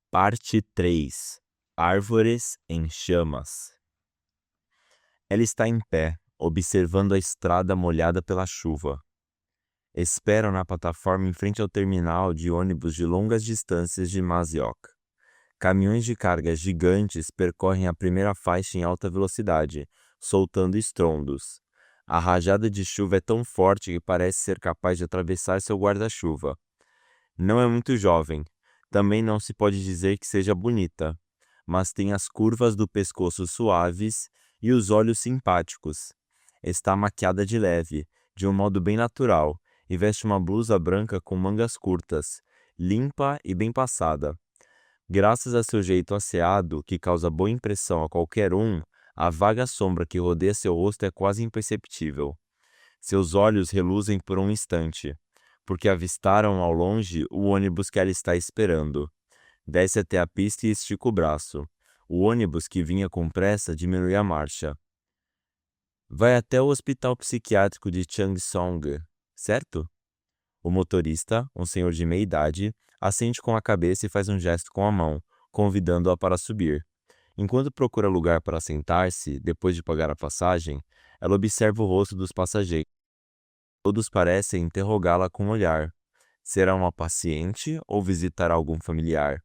Parte 3. Árvores em chamas. Ela está em pé, observando a estrada molhada pela chuva. Esperam na plataforma em frente ao terminal de ônibus de longas distâncias de Maziok. Caminhões de carga gigantes percorrem a primeira faixa em alta velocidade, soltando estrondos. A rajada de chuva é tão forte que parece ser capaz de atravessar seu guarda-chuva. Não é muito jovem. Também não se pode dizer que seja bonita, mas tem as curvas do pescoço suaves e os olhos simpáticos. Está maquiada de leve, de um modo bem natural, e veste uma blusa branca com mangas curtas, limpa e bem passada. Graças a seu jeito asseado, que causa boa impressão a qualquer um, a vaga sombra que rodeia seu rosto é quase imperceptível. Seus olhos reluzem por um instante, porque avistaram ao longe o ônibus que ela está esperando. Desce até a pista e estica o braço. O ônibus, que vinha com pressa, diminui a marcha. Vai até o hospital psiquiátrico de Changsong, certo? O motorista, um senhor de meia idade, assente com a cabeça e faz um gesto com a mão, convidando-a para subir. Enquanto procura lugar para sentar-se, depois de pagar a passagem, ela observa o rosto dos passageiros. Todos parecem interrogá-la com um olhar. Será uma paciente ou visitará algum familiar?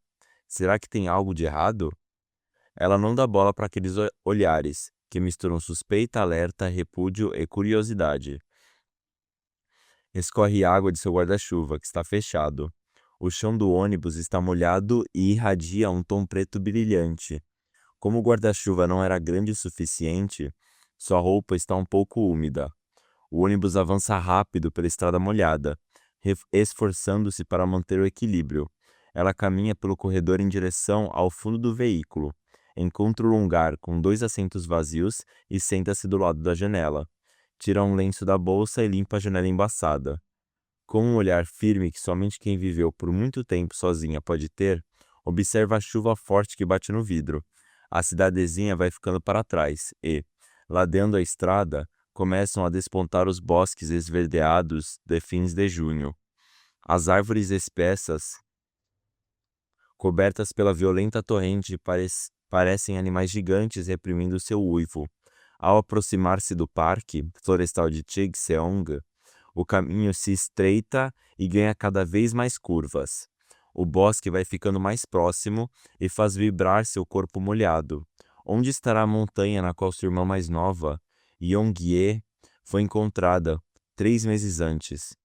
Será que tem algo de errado? Ela não dá bola para aqueles olhares, que misturam suspeita, alerta, repúdio e curiosidade. Escorre água de seu guarda-chuva, que está fechado. O chão do ônibus está molhado e irradia um tom preto brilhante. Como o guarda-chuva não era grande o suficiente, sua roupa está um pouco úmida. O ônibus avança rápido pela estrada molhada, esforçando-se para manter o equilíbrio. Ela caminha pelo corredor em direção ao fundo do veículo. Encontra um lugar com 2 assentos vazios e senta-se do lado da janela. Tira um lenço da bolsa e limpa a janela embaçada. Com um olhar firme que somente quem viveu por muito tempo sozinha pode ter, observa a chuva forte que bate no vidro. A cidadezinha vai ficando para trás e, ladeando a estrada, começam a despontar os bosques esverdeados de fins de junho. As árvores espessas, cobertas pela violenta torrente, parecem animais gigantes reprimindo seu uivo. Ao aproximar-se do parque florestal de Chigseong, o caminho se estreita e ganha cada vez mais curvas. O bosque vai ficando mais próximo e faz vibrar seu corpo molhado. Onde estará a montanha na qual sua irmã mais nova, Yongye, foi encontrada 3 meses antes?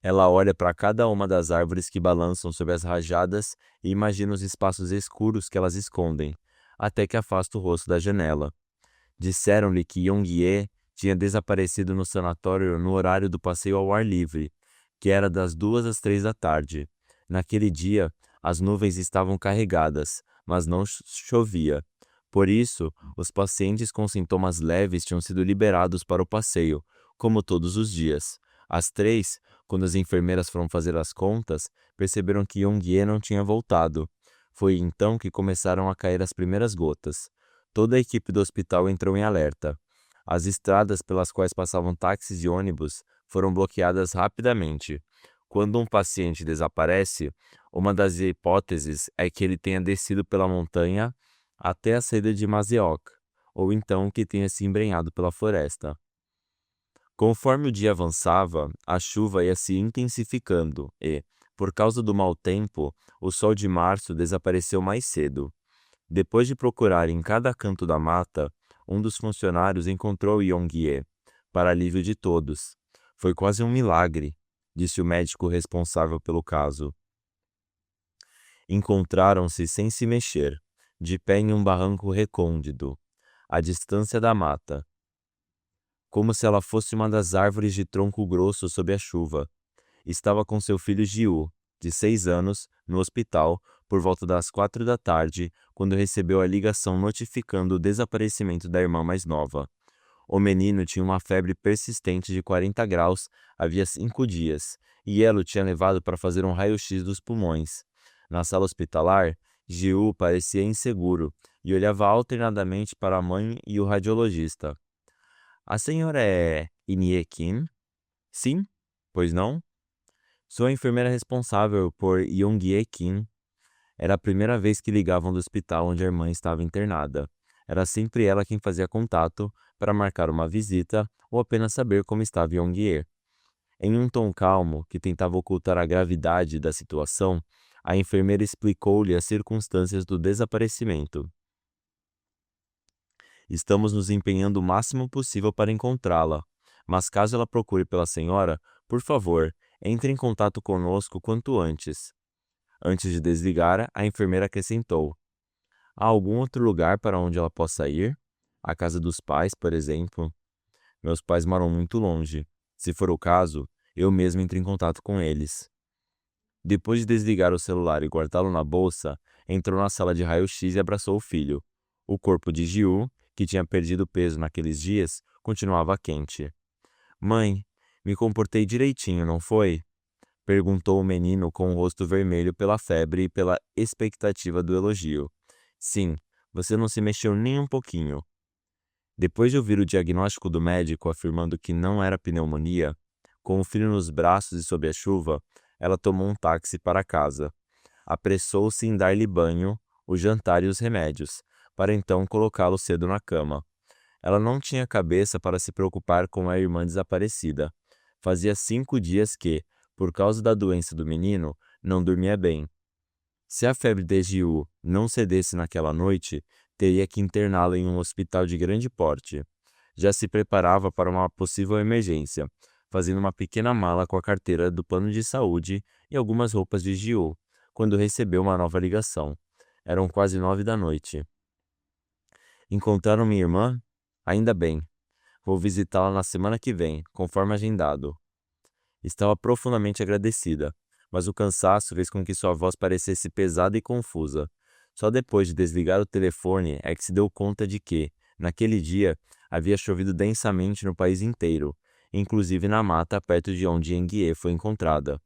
Ela olha para cada uma das árvores que balançam sob as rajadas e imagina os espaços escuros que elas escondem, até que afasta o rosto da janela. Disseram-lhe que Yongye tinha desaparecido no sanatório no horário do passeio ao ar livre, que era das 2 às 3 da tarde. Naquele dia, as nuvens estavam carregadas, mas não chovia. Por isso, os pacientes com sintomas leves tinham sido liberados para o passeio, como todos os dias. Às 3, quando as enfermeiras foram fazer as contas, perceberam que Yongye não tinha voltado. Foi então que começaram a cair as primeiras gotas. Toda a equipe do hospital entrou em alerta. As estradas pelas quais passavam táxis e ônibus foram bloqueadas rapidamente. Quando um paciente desaparece, uma das hipóteses é que ele tenha descido pela montanha até a saída de Mazeok, ou então que tenha se embrenhado pela floresta. Conforme o dia avançava, a chuva ia se intensificando e, por causa do mau tempo, o sol de março desapareceu mais cedo. Depois de procurar em cada canto da mata, um dos funcionários encontrou Yongye, para alívio de todos. Foi quase um milagre, disse o médico responsável pelo caso. Encontraram-se sem se mexer, de pé em um barranco recôndito, à distância da mata, como se ela fosse uma das árvores de tronco grosso sob a chuva. Estava com seu filho Jiu, de 6 anos, no hospital, por volta das 4 da tarde, quando recebeu a ligação notificando o desaparecimento da irmã mais nova. O menino tinha uma febre persistente de 40 graus havia 5 dias, e ela o tinha levado para fazer um raio-x dos pulmões. Na sala hospitalar, Jiu parecia inseguro e olhava alternadamente para a mãe e o radiologista. A senhora é Inie Kim? Sim? Pois não? Sou a enfermeira responsável por Yongye Kim. Era a primeira vez que ligavam do hospital onde a irmã estava internada. Era sempre ela quem fazia contato para marcar uma visita ou apenas saber como estava Yong-ye. Em um tom calmo, que tentava ocultar a gravidade da situação, a enfermeira explicou-lhe as circunstâncias do desaparecimento. Estamos nos empenhando o máximo possível para encontrá-la, mas caso ela procure pela senhora, por favor, entre em contato conosco quanto antes. Antes de desligar, a enfermeira acrescentou: há algum outro lugar para onde ela possa ir? A casa dos pais, por exemplo. Meus pais moram muito longe. Se for o caso, eu mesmo entro em contato com eles. Depois de desligar o celular e guardá-lo na bolsa, entrou na sala de raio-x e abraçou o filho. O corpo de Jiu, que tinha perdido peso naqueles dias, continuava quente. Mãe, me comportei direitinho, não foi? Perguntou o menino com o rosto vermelho pela febre e pela expectativa do elogio. Sim, você não se mexeu nem um pouquinho. Depois de ouvir o diagnóstico do médico afirmando que não era pneumonia, com o filho nos braços e sob a chuva, ela tomou um táxi para casa. Apressou-se em dar-lhe banho, o jantar e os remédios, para então colocá-lo cedo na cama. Ela não tinha cabeça para se preocupar com a irmã desaparecida. Fazia 5 dias que, por causa da doença do menino, não dormia bem. Se a febre de Jiu não cedesse naquela noite, teria que interná-la em um hospital de grande porte. Já se preparava para uma possível emergência, fazendo uma pequena mala com a carteira do plano de saúde e algumas roupas de Jiu, quando recebeu uma nova ligação. Eram quase 9 da noite. Encontraram minha irmã? Ainda bem. Vou visitá-la na semana que vem, conforme agendado. Estava profundamente agradecida, mas o cansaço fez com que sua voz parecesse pesada e confusa. Só depois de desligar o telefone é que se deu conta de que, naquele dia, havia chovido densamente no país inteiro, inclusive na mata perto de onde Enguie foi encontrada.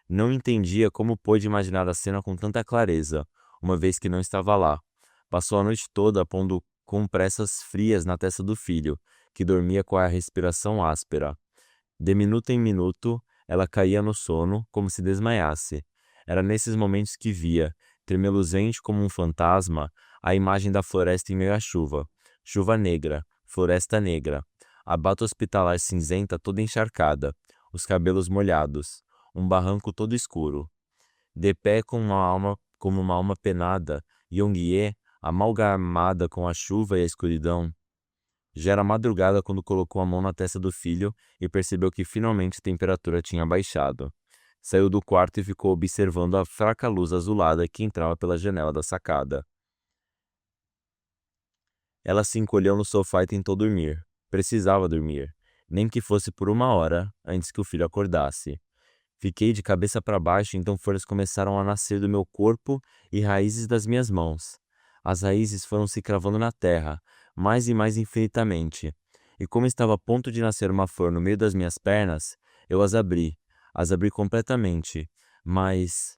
Não entendia como pôde imaginar a cena com tanta clareza, uma vez que não estava lá. Passou a noite toda pondo compressas frias na testa do filho, que dormia com a respiração áspera. De minuto em minuto, ela caía no sono, como se desmaiasse. Era nesses momentos que via, tremeluzente como um fantasma, a imagem da floresta em meio à chuva. Chuva negra, floresta negra, a bata hospitalar cinzenta toda encharcada, os cabelos molhados, um barranco todo escuro. De pé como uma alma penada, Yong-ye, amalgamada com a chuva e a escuridão. Já era madrugada quando colocou a mão na testa do filho e percebeu que finalmente a temperatura tinha baixado. Saiu do quarto e ficou observando a fraca luz azulada que entrava pela janela da sacada. Ela se encolheu no sofá e tentou dormir. Precisava dormir, nem que fosse por 1 hora antes que o filho acordasse. Fiquei de cabeça para baixo, então folhas começaram a nascer do meu corpo e raízes das minhas mãos. As raízes foram se cravando na terra, mais e mais infinitamente. E como estava a ponto de nascer uma flor no meio das minhas pernas, eu as abri completamente. Mas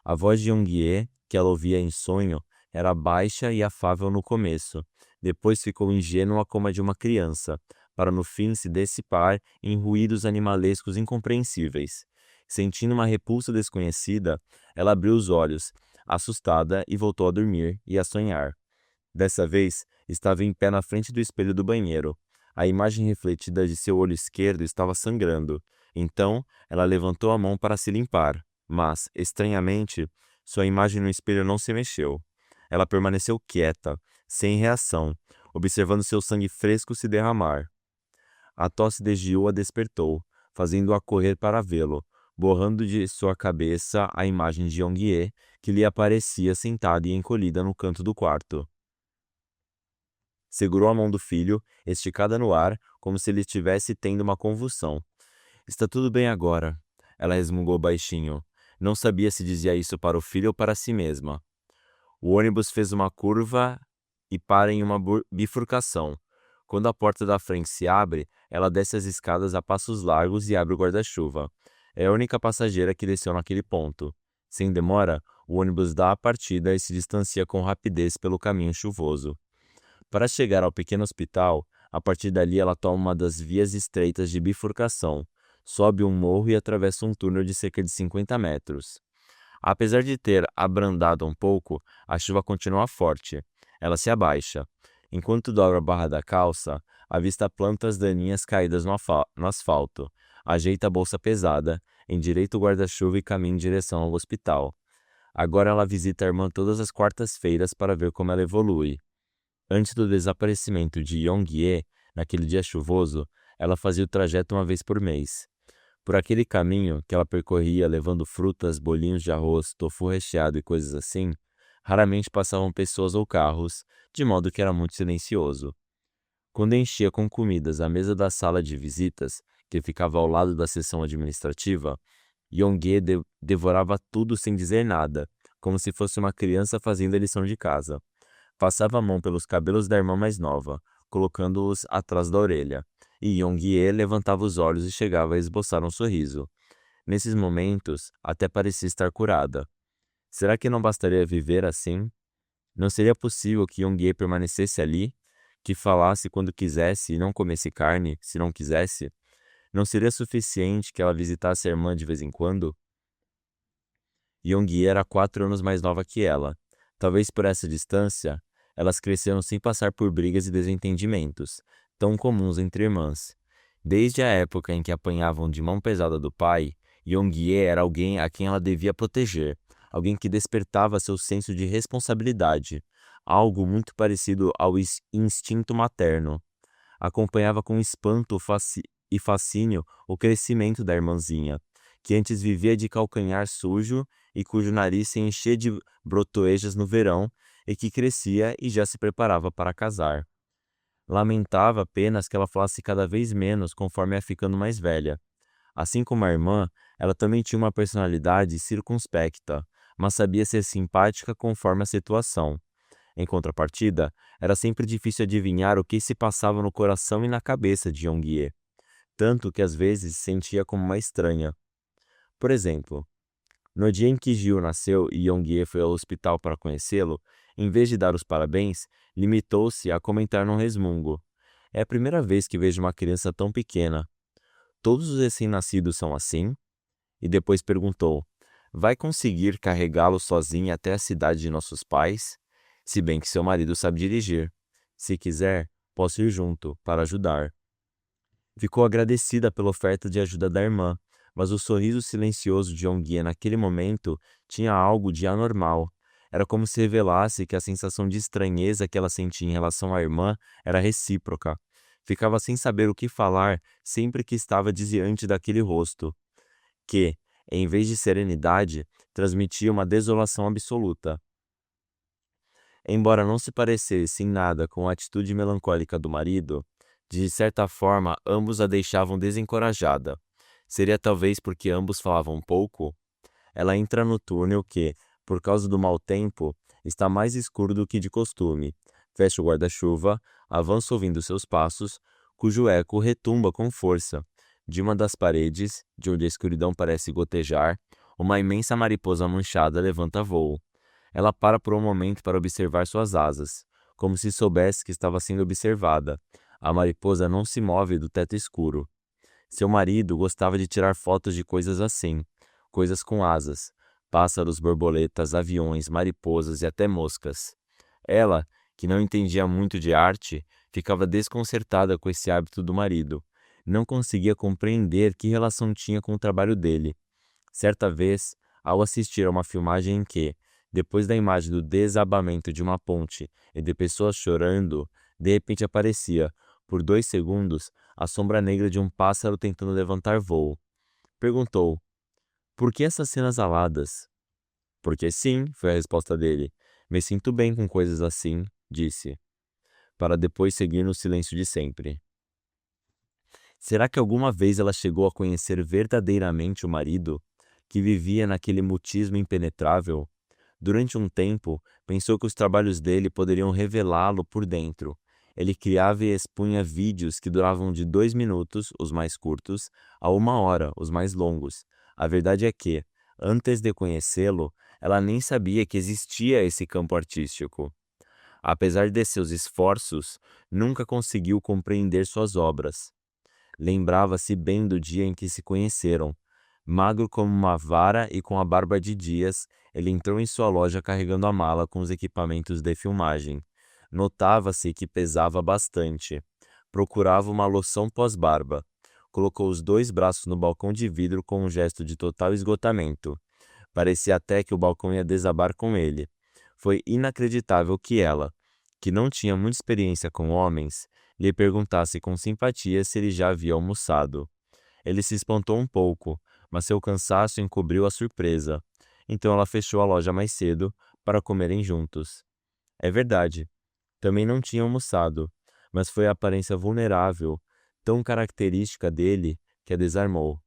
a voz de Yongye, que ela ouvia em sonho, era baixa e afável no começo. Depois ficou ingênua como a de uma criança, para no fim se dissipar em ruídos animalescos incompreensíveis. Sentindo uma repulsa desconhecida, ela abriu os olhos, assustada, e voltou a dormir e a sonhar. Dessa vez, estava em pé na frente do espelho do banheiro. A imagem refletida de seu olho esquerdo estava sangrando. Então, ela levantou a mão para se limpar, mas, estranhamente, sua imagem no espelho não se mexeu. Ela permaneceu quieta, sem reação, observando seu sangue fresco se derramar. A tosse de Jiu a despertou, fazendo-a correr para vê-lo, borrando de sua cabeça a imagem de Yongye, que lhe aparecia sentada e encolhida no canto do quarto. Segurou a mão do filho, esticada no ar, como se ele estivesse tendo uma convulsão. Está tudo bem agora, ela resmungou baixinho. Não sabia se dizia isso para o filho ou para si mesma. O ônibus fez uma curva e para em uma bifurcação. Quando a porta da frente se abre, ela desce as escadas a passos largos e abre o guarda-chuva. É a única passageira que desceu naquele ponto. Sem demora, o ônibus dá a partida e se distancia com rapidez pelo caminho chuvoso. Para chegar ao pequeno hospital, a partir dali ela toma uma das vias estreitas de bifurcação, sobe um morro e atravessa um túnel de cerca de 50 metros. Apesar de ter abrandado um pouco, a chuva continua forte. Ela se abaixa. Enquanto dobra a barra da calça, avista plantas daninhas caídas no asfalto. Ajeita a bolsa pesada, endireita o guarda-chuva e caminha em direção ao hospital. Agora ela visita a irmã todas as quartas-feiras para ver como ela evolui. Antes do desaparecimento de Yong-ye, naquele dia chuvoso, ela fazia o trajeto uma vez por mês. Por aquele caminho que ela percorria levando frutas, bolinhos de arroz, tofu recheado e coisas assim, raramente passavam pessoas ou carros, de modo que era muito silencioso. Quando enchia com comidas a mesa da sala de visitas, que ficava ao lado da seção administrativa, Yongye devorava tudo sem dizer nada, como se fosse uma criança fazendo a lição de casa. Passava a mão pelos cabelos da irmã mais nova, colocando-os atrás da orelha, e Yongye levantava os olhos e chegava a esboçar um sorriso. Nesses momentos, até parecia estar curada. Será que não bastaria viver assim? Não seria possível que Yongye permanecesse ali? Que falasse quando quisesse e não comesse carne, se não quisesse? Não seria suficiente que ela visitasse a irmã de vez em quando? Yongye era 4 anos mais nova que ela. Talvez por essa distância, elas cresceram sem passar por brigas e desentendimentos, tão comuns entre irmãs. Desde a época em que apanhavam de mão pesada do pai, Yongye era alguém a quem ela devia proteger, alguém que despertava seu senso de responsabilidade, algo muito parecido ao instinto materno. Acompanhava com espanto e fascínio o crescimento da irmãzinha, que antes vivia de calcanhar sujo e cujo nariz se enchia de brotoejas no verão e que crescia e já se preparava para casar. Lamentava apenas que ela falasse cada vez menos conforme ia ficando mais velha. Assim como a irmã, ela também tinha uma personalidade circunspecta, mas sabia ser simpática conforme a situação. Em contrapartida, era sempre difícil adivinhar o que se passava no coração e na cabeça de Yongye, tanto que às vezes se sentia como uma estranha. Por exemplo, no dia em que Gil nasceu e Yongye foi ao hospital para conhecê-lo, em vez de dar os parabéns, limitou-se a comentar num resmungo: "É a primeira vez que vejo uma criança tão pequena. Todos os recém-nascidos são assim?" E depois perguntou: "Vai conseguir carregá-lo sozinha até a cidade de nossos pais? Se bem que seu marido sabe dirigir. Se quiser, posso ir junto, para ajudar." Ficou agradecida pela oferta de ajuda da irmã, mas o sorriso silencioso de Yongye naquele momento tinha algo de anormal. Era como se revelasse que a sensação de estranheza que ela sentia em relação à irmã era recíproca. Ficava sem saber o que falar sempre que estava diante daquele rosto, que, em vez de serenidade, transmitia uma desolação absoluta. Embora não se parecesse em nada com a atitude melancólica do marido, de certa forma ambos a deixavam desencorajada. Seria talvez porque ambos falavam pouco? Ela entra no túnel que, por causa do mau tempo, está mais escuro do que de costume. Fecha o guarda-chuva, avança ouvindo seus passos, cujo eco retumba com força. De uma das paredes, de onde a escuridão parece gotejar, uma imensa mariposa manchada levanta voo. Ela para por um momento para observar suas asas, como se soubesse que estava sendo observada. A mariposa não se move do teto escuro. Seu marido gostava de tirar fotos de coisas assim, coisas com asas, pássaros, borboletas, aviões, mariposas e até moscas. Ela, que não entendia muito de arte, ficava desconcertada com esse hábito do marido. Não conseguia compreender que relação tinha com o trabalho dele. Certa vez, ao assistir a uma filmagem em que, depois da imagem do desabamento de uma ponte e de pessoas chorando, de repente aparecia, por 2 segundos, a sombra negra de um pássaro tentando levantar voo. Perguntou: "Por que essas cenas aladas?" "Porque sim", foi a resposta dele. "Me sinto bem com coisas assim", disse, para depois seguir no silêncio de sempre. Será que alguma vez ela chegou a conhecer verdadeiramente o marido, que vivia naquele mutismo impenetrável? Durante um tempo, pensou que os trabalhos dele poderiam revelá-lo por dentro. Ele criava e expunha vídeos que duravam de 2 minutos, os mais curtos, a 1 hora, os mais longos. A verdade é que, antes de conhecê-lo, ela nem sabia que existia esse campo artístico. Apesar de seus esforços, nunca conseguiu compreender suas obras. Lembrava-se bem do dia em que se conheceram, Magro como uma vara e com a barba de Dias, ele entrou em sua loja carregando a mala com os equipamentos de filmagem. Notava-se que pesava bastante. Procurava uma loção pós-barba. Colocou os 2 braços no balcão de vidro com um gesto de total esgotamento. Parecia até que o balcão ia desabar com ele. Foi inacreditável que ela, que não tinha muita experiência com homens, lhe perguntasse com simpatia se ele já havia almoçado. Ele se espantou um pouco, mas seu cansaço encobriu a surpresa. Então ela fechou a loja mais cedo para comerem juntos. É verdade, também não tinha almoçado, mas foi a aparência vulnerável, tão característica dele, que a desarmou.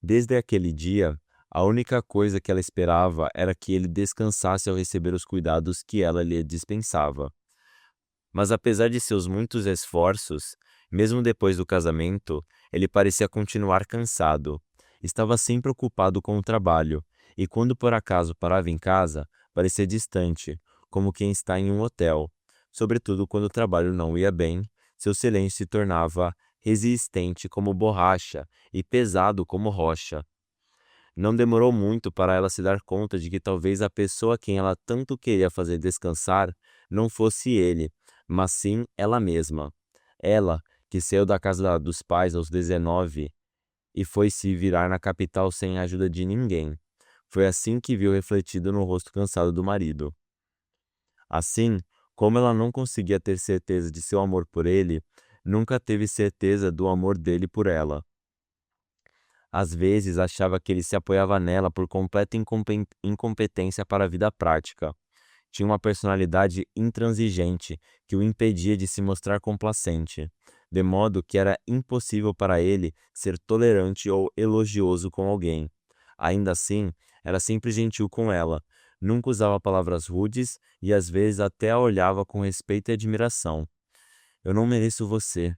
Desde aquele dia, a única coisa que ela esperava era que ele descansasse ao receber os cuidados que ela lhe dispensava. Mas apesar de seus muitos esforços, mesmo depois do casamento, ele parecia continuar cansado. Estava sempre ocupado com o trabalho, e quando por acaso parava em casa, parecia distante, como quem está em um hotel. Sobretudo quando o trabalho não ia bem, seu silêncio se tornava resistente como borracha e pesado como rocha. Não demorou muito para ela se dar conta de que talvez a pessoa a quem ela tanto queria fazer descansar não fosse ele, mas sim ela mesma. Ela, que saiu da casa dos pais aos 19 e foi se virar na capital sem a ajuda de ninguém. Foi assim que viu refletido no rosto cansado do marido. Assim, como ela não conseguia ter certeza de seu amor por ele, nunca teve certeza do amor dele por ela. Às vezes achava que ele se apoiava nela por completa incompetência para a vida prática. Tinha uma personalidade intransigente que o impedia de se mostrar complacente, de modo que era impossível para ele ser tolerante ou elogioso com alguém. Ainda assim, era sempre gentil com ela, nunca usava palavras rudes e às vezes até a olhava com respeito e admiração. Eu não mereço você,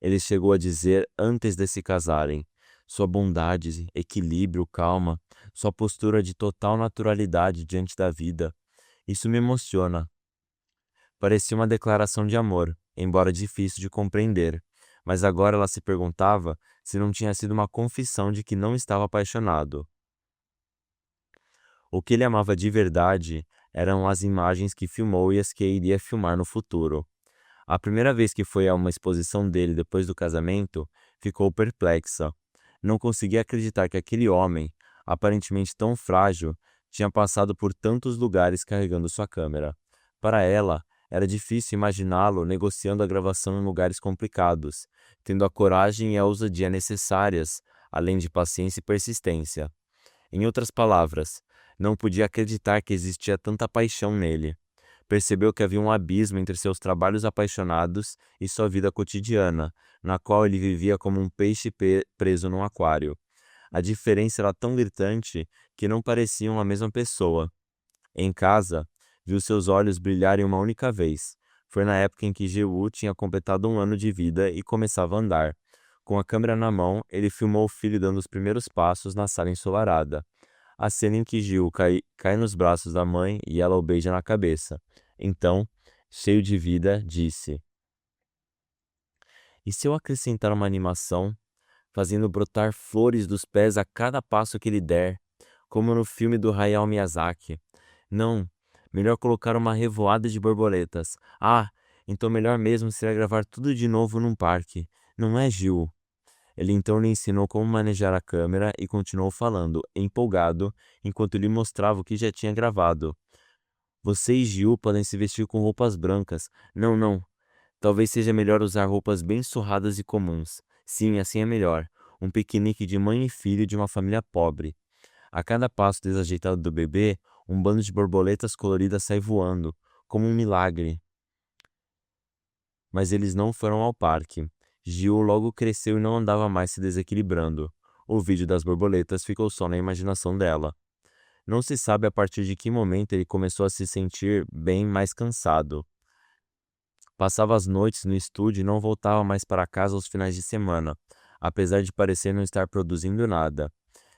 ele chegou a dizer antes de se casarem. Sua bondade, equilíbrio, calma, sua postura de total naturalidade diante da vida. Isso me emociona. Parecia uma declaração de amor, embora difícil de compreender. Mas agora ela se perguntava se não tinha sido uma confissão de que não estava apaixonado. O que ele amava de verdade eram as imagens que filmou e as que iria filmar no futuro. A primeira vez que foi a uma exposição dele depois do casamento, ficou perplexa. Não conseguia acreditar que aquele homem, aparentemente tão frágil, tinha passado por tantos lugares carregando sua câmera. Para ela, era difícil imaginá-lo negociando a gravação em lugares complicados, tendo a coragem e a ousadia necessárias, além de paciência e persistência. Em outras palavras, não podia acreditar que existia tanta paixão nele. Percebeu que havia um abismo entre seus trabalhos apaixonados e sua vida cotidiana, na qual ele vivia como um peixe preso num aquário. A diferença era tão gritante que não pareciam a mesma pessoa. Em casa, viu seus olhos brilharem uma única vez. Foi na época em que Jeú tinha completado 1 ano de vida e começava a andar. Com a câmera na mão, ele filmou o filho dando os primeiros passos na sala ensolarada. A cena em que Gil cai nos braços da mãe e ela o beija na cabeça. Então, cheio de vida, disse: E se eu acrescentar uma animação, fazendo brotar flores dos pés a cada passo que ele der, como no filme do Hayao Miyazaki? Não, melhor colocar uma revoada de borboletas. Ah, então melhor mesmo seria gravar tudo de novo num parque. Não é, Gil? Ele então lhe ensinou como manejar a câmera e continuou falando, empolgado, enquanto lhe mostrava o que já tinha gravado. Você e Gil podem se vestir com roupas brancas. Não, não. Talvez seja melhor usar roupas bem surradas e comuns. Sim, assim é melhor. Um piquenique de mãe e filho de uma família pobre. A cada passo desajeitado do bebê, um bando de borboletas coloridas sai voando, como um milagre. Mas eles não foram ao parque. Gil logo cresceu e não andava mais se desequilibrando. O vídeo das borboletas ficou só na imaginação dela. Não se sabe a partir de que momento ele começou a se sentir bem mais cansado. Passava as noites no estúdio e não voltava mais para casa aos finais de semana, apesar de parecer não estar produzindo nada.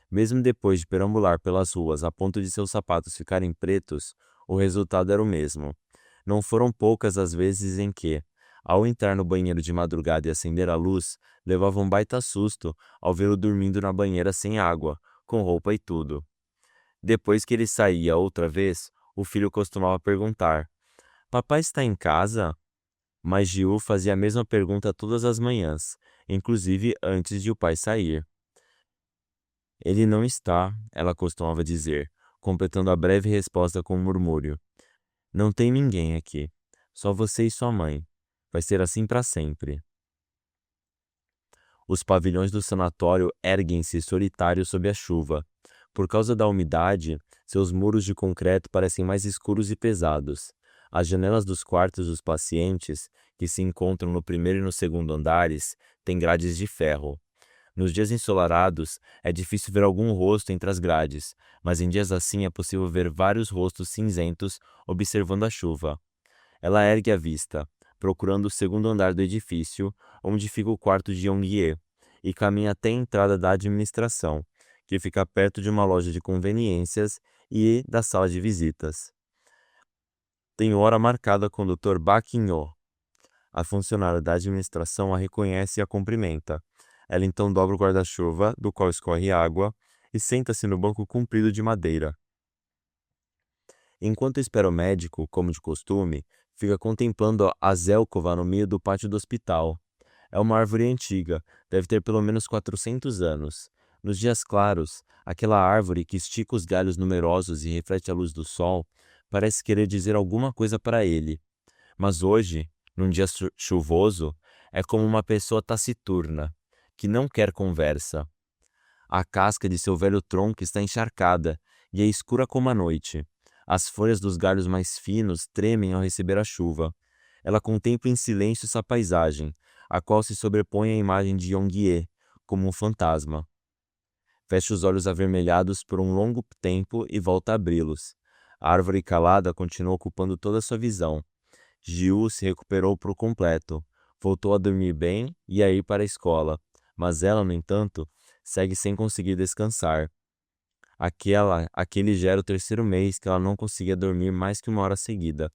Mesmo depois de perambular pelas ruas a ponto de seus sapatos ficarem pretos, o resultado era o mesmo. Não foram poucas as vezes em que, Ao entrar no banheiro de madrugada e acender a luz, levava um baita susto ao vê-lo dormindo na banheira sem água, com roupa e tudo. Depois que ele saía outra vez, o filho costumava perguntar: Papai está em casa? Mas Giu fazia a mesma pergunta todas as manhãs, inclusive antes de o pai sair. Ele não está, ela costumava dizer, completando a breve resposta com um murmúrio. Não tem ninguém aqui. Só você e sua mãe. Vai ser assim para sempre. Os pavilhões do sanatório erguem-se solitários sob a chuva. Por causa da umidade, seus muros de concreto parecem mais escuros e pesados. As janelas dos quartos dos pacientes, que se encontram no primeiro e no segundo andares, têm grades de ferro. Nos dias ensolarados, é difícil ver algum rosto entre as grades, mas em dias assim é possível ver vários rostos cinzentos observando a chuva. Ela ergue a vista, procurando o segundo andar do edifício, onde fica o quarto de Yong-ye, e caminha até a entrada da administração, que fica perto de uma loja de conveniências e da sala de visitas. Tem hora marcada com o Dr. Ba Qin-yo. A funcionária da administração a reconhece e a cumprimenta. Ela então dobra o guarda-chuva, do qual escorre água, e senta-se no banco comprido de madeira. Enquanto espera o médico, como de costume, fica contemplando a Zelkova no meio do pátio do hospital. É uma árvore antiga, deve ter pelo menos 400 anos. Nos dias claros, aquela árvore que estica os galhos numerosos e reflete a luz do sol, parece querer dizer alguma coisa para ele. Mas hoje, num dia chuvoso, é como uma pessoa taciturna, que não quer conversa. A casca de seu velho tronco está encharcada e é escura como a noite. As folhas dos galhos mais finos tremem ao receber a chuva. Ela contempla em silêncio essa paisagem, a qual se sobrepõe à imagem de Yong-ye, como um fantasma. Fecha os olhos avermelhados por um longo tempo e volta a abri-los. A árvore calada continua ocupando toda a sua visão. Giu se recuperou por completo. Voltou a dormir bem e a ir para a escola. Mas ela, no entanto, segue sem conseguir descansar. Aquele já era o terceiro mês que ela não conseguia dormir mais que 1 hora seguida.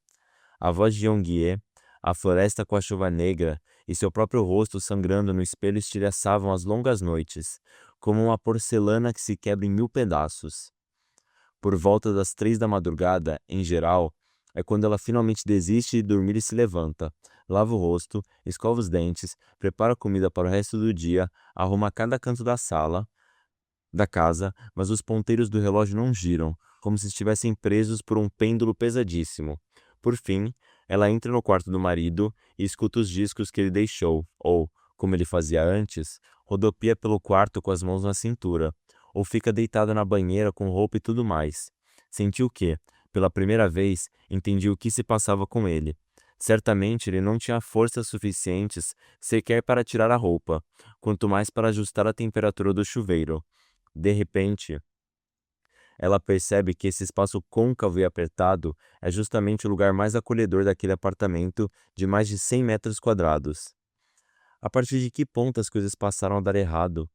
A voz de Yong-ye, a floresta com a chuva negra e seu próprio rosto sangrando no espelho estilhaçavam as longas noites, como uma porcelana que se quebra em 1000 pedaços. Por volta das 3 da madrugada, em geral, é quando ela finalmente desiste de dormir e se levanta, lava o rosto, escova os dentes, prepara comida para o resto do dia, arruma cada canto da casa, mas os ponteiros do relógio não giram, como se estivessem presos por um pêndulo pesadíssimo. Por fim, ela entra no quarto do marido e escuta os discos que ele deixou, ou, como ele fazia antes, rodopia pelo quarto com as mãos na cintura, ou fica deitada na banheira com roupa e tudo mais. Sentiu que, pela primeira vez, entendia o que se passava com ele. Certamente ele não tinha forças suficientes sequer para tirar a roupa, quanto mais para ajustar a temperatura do chuveiro. De repente, ela percebe que esse espaço côncavo e apertado é justamente o lugar mais acolhedor daquele apartamento de mais de 100 metros quadrados. A partir de que ponto as coisas passaram a dar errado?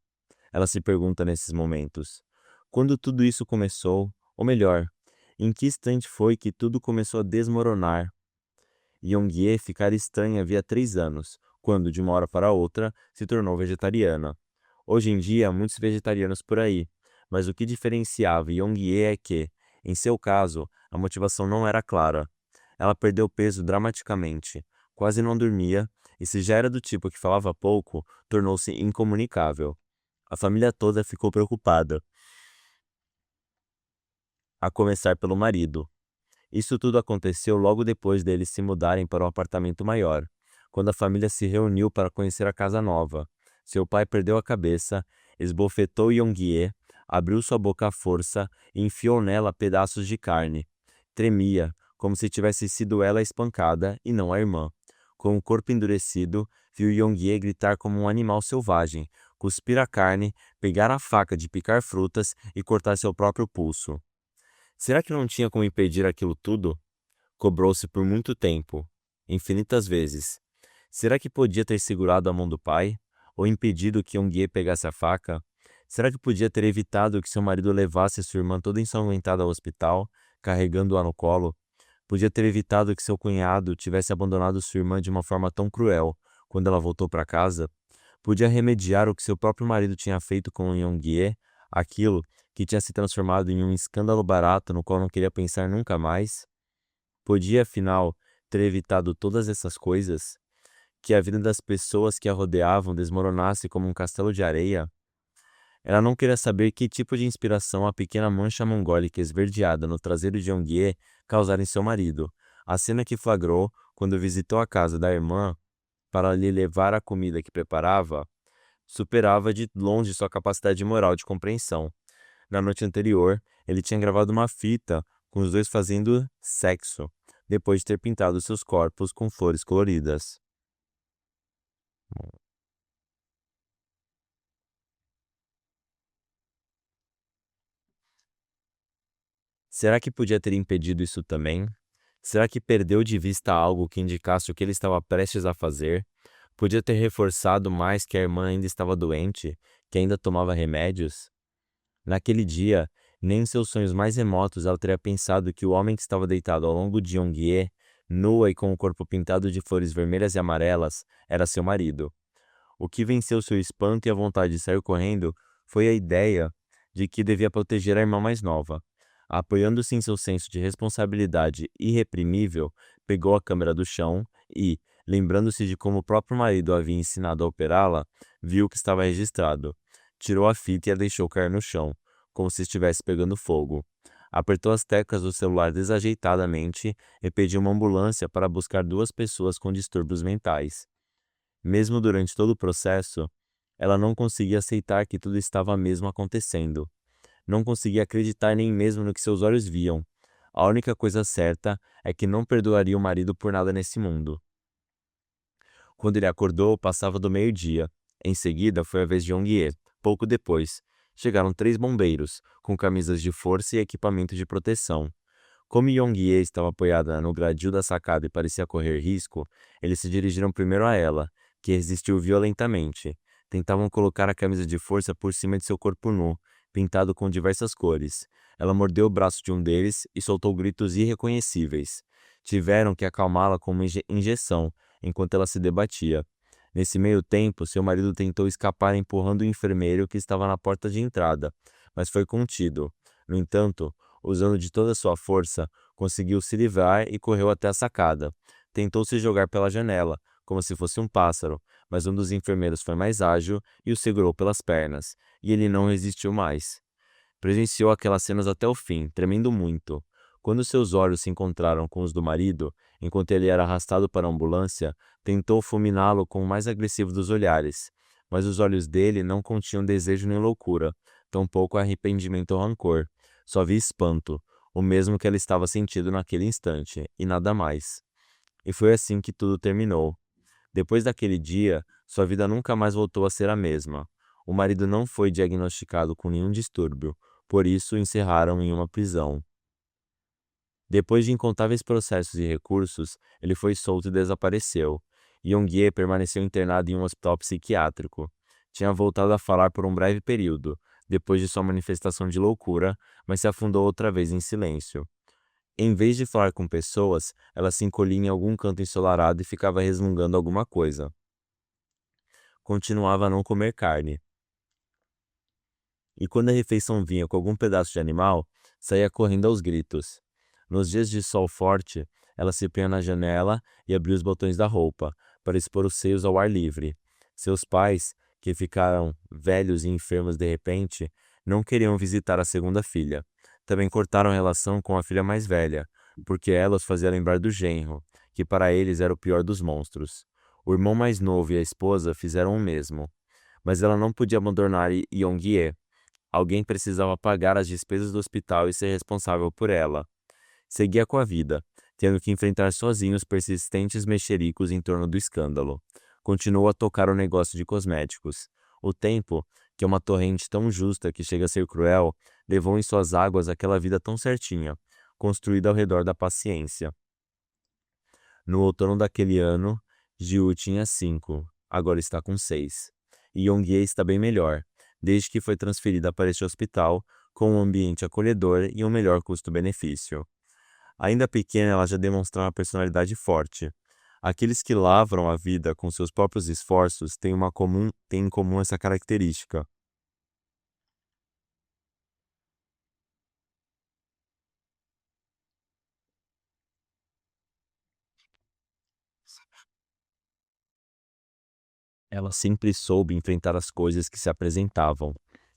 Ela se pergunta nesses momentos. Quando tudo isso começou, ou melhor, em que instante foi que tudo começou a desmoronar? Yong-ye ficara estranha havia 3 anos, quando, de uma hora para outra, se tornou vegetariana. Hoje em dia, há muitos vegetarianos por aí, mas o que diferenciava Yong-ye é que, em seu caso, a motivação não era clara. Ela perdeu peso dramaticamente, quase não dormia, e se já era do tipo que falava pouco, tornou-se incomunicável. A família toda ficou preocupada, a começar pelo marido. Isso tudo aconteceu logo depois deles se mudarem para um apartamento maior, quando a família se reuniu para conhecer a casa nova. Seu pai perdeu a cabeça, esbofetou Yong-ye, abriu sua boca à força e enfiou nela pedaços de carne. Tremia, como se tivesse sido ela a espancada e não a irmã. Com o corpo endurecido, viu Yong-ye gritar como um animal selvagem, cuspir a carne, pegar a faca de picar frutas e cortar seu próprio pulso. Será que não tinha como impedir aquilo tudo? Cobrou-se por muito tempo, infinitas vezes. Será que podia ter segurado a mão do pai? Ou impedido que Yong-ye pegasse a faca? Será que podia ter evitado que seu marido levasse sua irmã toda ensanguentada ao hospital, carregando-a no colo? Podia ter evitado que seu cunhado tivesse abandonado sua irmã de uma forma tão cruel quando ela voltou para casa. Podia remediar o que seu próprio marido tinha feito com Yong-ye, aquilo que tinha se transformado em um escândalo barato no qual não queria pensar nunca mais. Podia, afinal, ter evitado todas essas coisas, que a vida das pessoas que a rodeavam desmoronasse como um castelo de areia. Ela não queria saber que tipo de inspiração a pequena mancha mongólica esverdeada no traseiro de Yongye causara em seu marido. A cena que flagrou quando visitou a casa da irmã para lhe levar a comida que preparava superava de longe sua capacidade moral de compreensão. Na noite anterior, ele tinha gravado uma fita com os dois fazendo sexo, depois de ter pintado seus corpos com flores coloridas. Será que podia ter impedido isso também? Será que perdeu de vista algo que indicasse o que ele estava prestes a fazer? Podia ter reforçado mais que a irmã ainda estava doente, que ainda tomava remédios? Naquele dia, nem em seus sonhos mais remotos ela teria pensado que o homem que estava deitado ao longo de Yongye, nua e com o corpo pintado de flores vermelhas e amarelas, era seu marido. O que venceu seu espanto e a vontade de sair correndo foi a ideia de que devia proteger a irmã mais nova. Apoiando-se em seu senso de responsabilidade irreprimível, pegou a câmera do chão e, lembrando-se de como o próprio marido havia ensinado a operá-la, viu que estava registrado. Tirou a fita e a deixou cair no chão, como se estivesse pegando fogo. Apertou as teclas do celular desajeitadamente e pediu uma ambulância para buscar duas pessoas com distúrbios mentais. Mesmo durante todo o processo, ela não conseguia aceitar que tudo estava mesmo acontecendo. Não conseguia acreditar nem mesmo no que seus olhos viam. A única coisa certa é que não perdoaria o marido por nada nesse mundo. Quando ele acordou, passava do meio-dia. Em seguida, foi a vez de Yong-ye. Pouco depois, chegaram 3 bombeiros, com camisas de força e equipamento de proteção. Como Yong-ye estava apoiada no gradil da sacada e parecia correr risco, eles se dirigiram primeiro a ela, que resistiu violentamente. Tentavam colocar a camisa de força por cima de seu corpo nu, pintado com diversas cores. Ela mordeu o braço de um deles e soltou gritos irreconhecíveis. Tiveram que acalmá-la com uma injeção, enquanto ela se debatia. Nesse meio tempo, seu marido tentou escapar empurrando o enfermeiro que estava na porta de entrada, mas foi contido. No entanto, usando de toda a sua força, conseguiu se livrar e correu até a sacada. Tentou se jogar pela janela, como se fosse um pássaro, mas um dos enfermeiros foi mais ágil e o segurou pelas pernas, e ele não resistiu mais. Presenciou aquelas cenas até o fim, tremendo muito. Quando seus olhos se encontraram com os do marido, enquanto ele era arrastado para a ambulância, tentou fulminá-lo com o mais agressivo dos olhares, mas os olhos dele não continham desejo nem loucura, tampouco arrependimento ou rancor. Só havia espanto, o mesmo que ela estava sentindo naquele instante, e nada mais. E foi assim que tudo terminou. Depois daquele dia, sua vida nunca mais voltou a ser a mesma. O marido não foi diagnosticado com nenhum distúrbio, por isso o encerraram em uma prisão. Depois de incontáveis processos e recursos, ele foi solto e desapareceu. Yong-ye permaneceu internado em um hospital psiquiátrico. Tinha voltado a falar por um breve período, depois de sua manifestação de loucura, mas se afundou outra vez em silêncio. Em vez de falar com pessoas, ela se encolhia em algum canto ensolarado e ficava resmungando alguma coisa. Continuava a não comer carne. E quando a refeição vinha com algum pedaço de animal, saía correndo aos gritos. Nos dias de sol forte, ela se punha na janela e abria os botões da roupa, para expor os seios ao ar livre. Seus pais, que ficaram velhos e enfermos de repente, não queriam visitar a segunda filha. Também cortaram a relação com a filha mais velha, porque ela os fazia lembrar do genro, que para eles era o pior dos monstros. O irmão mais novo e a esposa fizeram o mesmo. Mas ela não podia abandonar Yong-ye. Alguém precisava pagar as despesas do hospital e ser responsável por ela. Seguia com a vida, tendo que enfrentar sozinho os persistentes mexericos em torno do escândalo. Continuou a tocar o negócio de cosméticos. O tempo, que é uma torrente tão justa que chega a ser cruel, levou em suas águas aquela vida tão certinha, construída ao redor da paciência. No outono daquele ano, Jiu tinha 5, agora está com 6. E Yongye está bem melhor, desde que foi transferida para este hospital, com um ambiente acolhedor e um melhor custo-benefício. Ainda pequena, ela já demonstrava uma personalidade forte. Aqueles que lavram a vida com seus próprios esforços têm em comum essa característica. Ela sempre soube enfrentar as coisas que se apresentavam,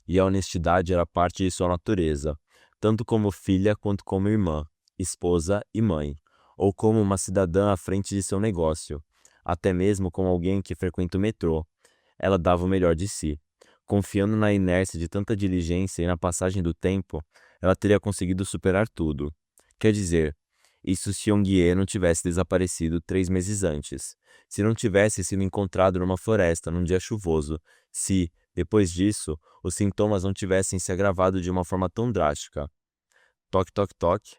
e a honestidade era parte de sua natureza, tanto como filha quanto como irmã, esposa e mãe, ou como uma cidadã à frente de seu negócio, até mesmo como alguém que frequenta o metrô. Ela dava o melhor de si. Confiando na inércia de tanta diligência e na passagem do tempo, ela teria conseguido superar tudo. Quer dizer, isso se Yongye não tivesse desaparecido 3 meses antes, se não tivesse sido encontrado numa floresta num dia chuvoso, se, depois disso, os sintomas não tivessem se agravado de uma forma tão drástica. Toque, toque, toque.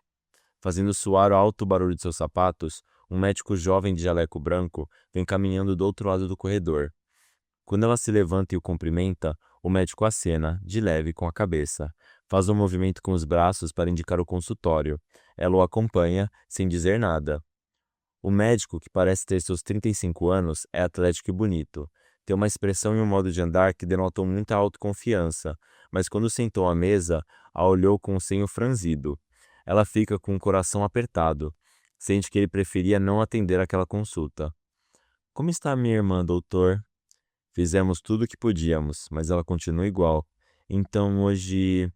Fazendo soar o alto barulho de seus sapatos, um médico jovem de jaleco branco vem caminhando do outro lado do corredor. Quando ela se levanta e o cumprimenta, o médico acena, de leve, com a cabeça. Faz um movimento com os braços para indicar o consultório. Ela o acompanha, sem dizer nada. O médico, que parece ter seus 35 anos, é atlético e bonito. Tem uma expressão e um modo de andar que denotam muita autoconfiança, mas quando sentou à mesa, a olhou com o senho franzido. Ela fica com o coração apertado. Sente que ele preferia não atender aquela consulta. Como está minha irmã, doutor? Fizemos tudo o que podíamos, mas ela continua igual. Então hoje.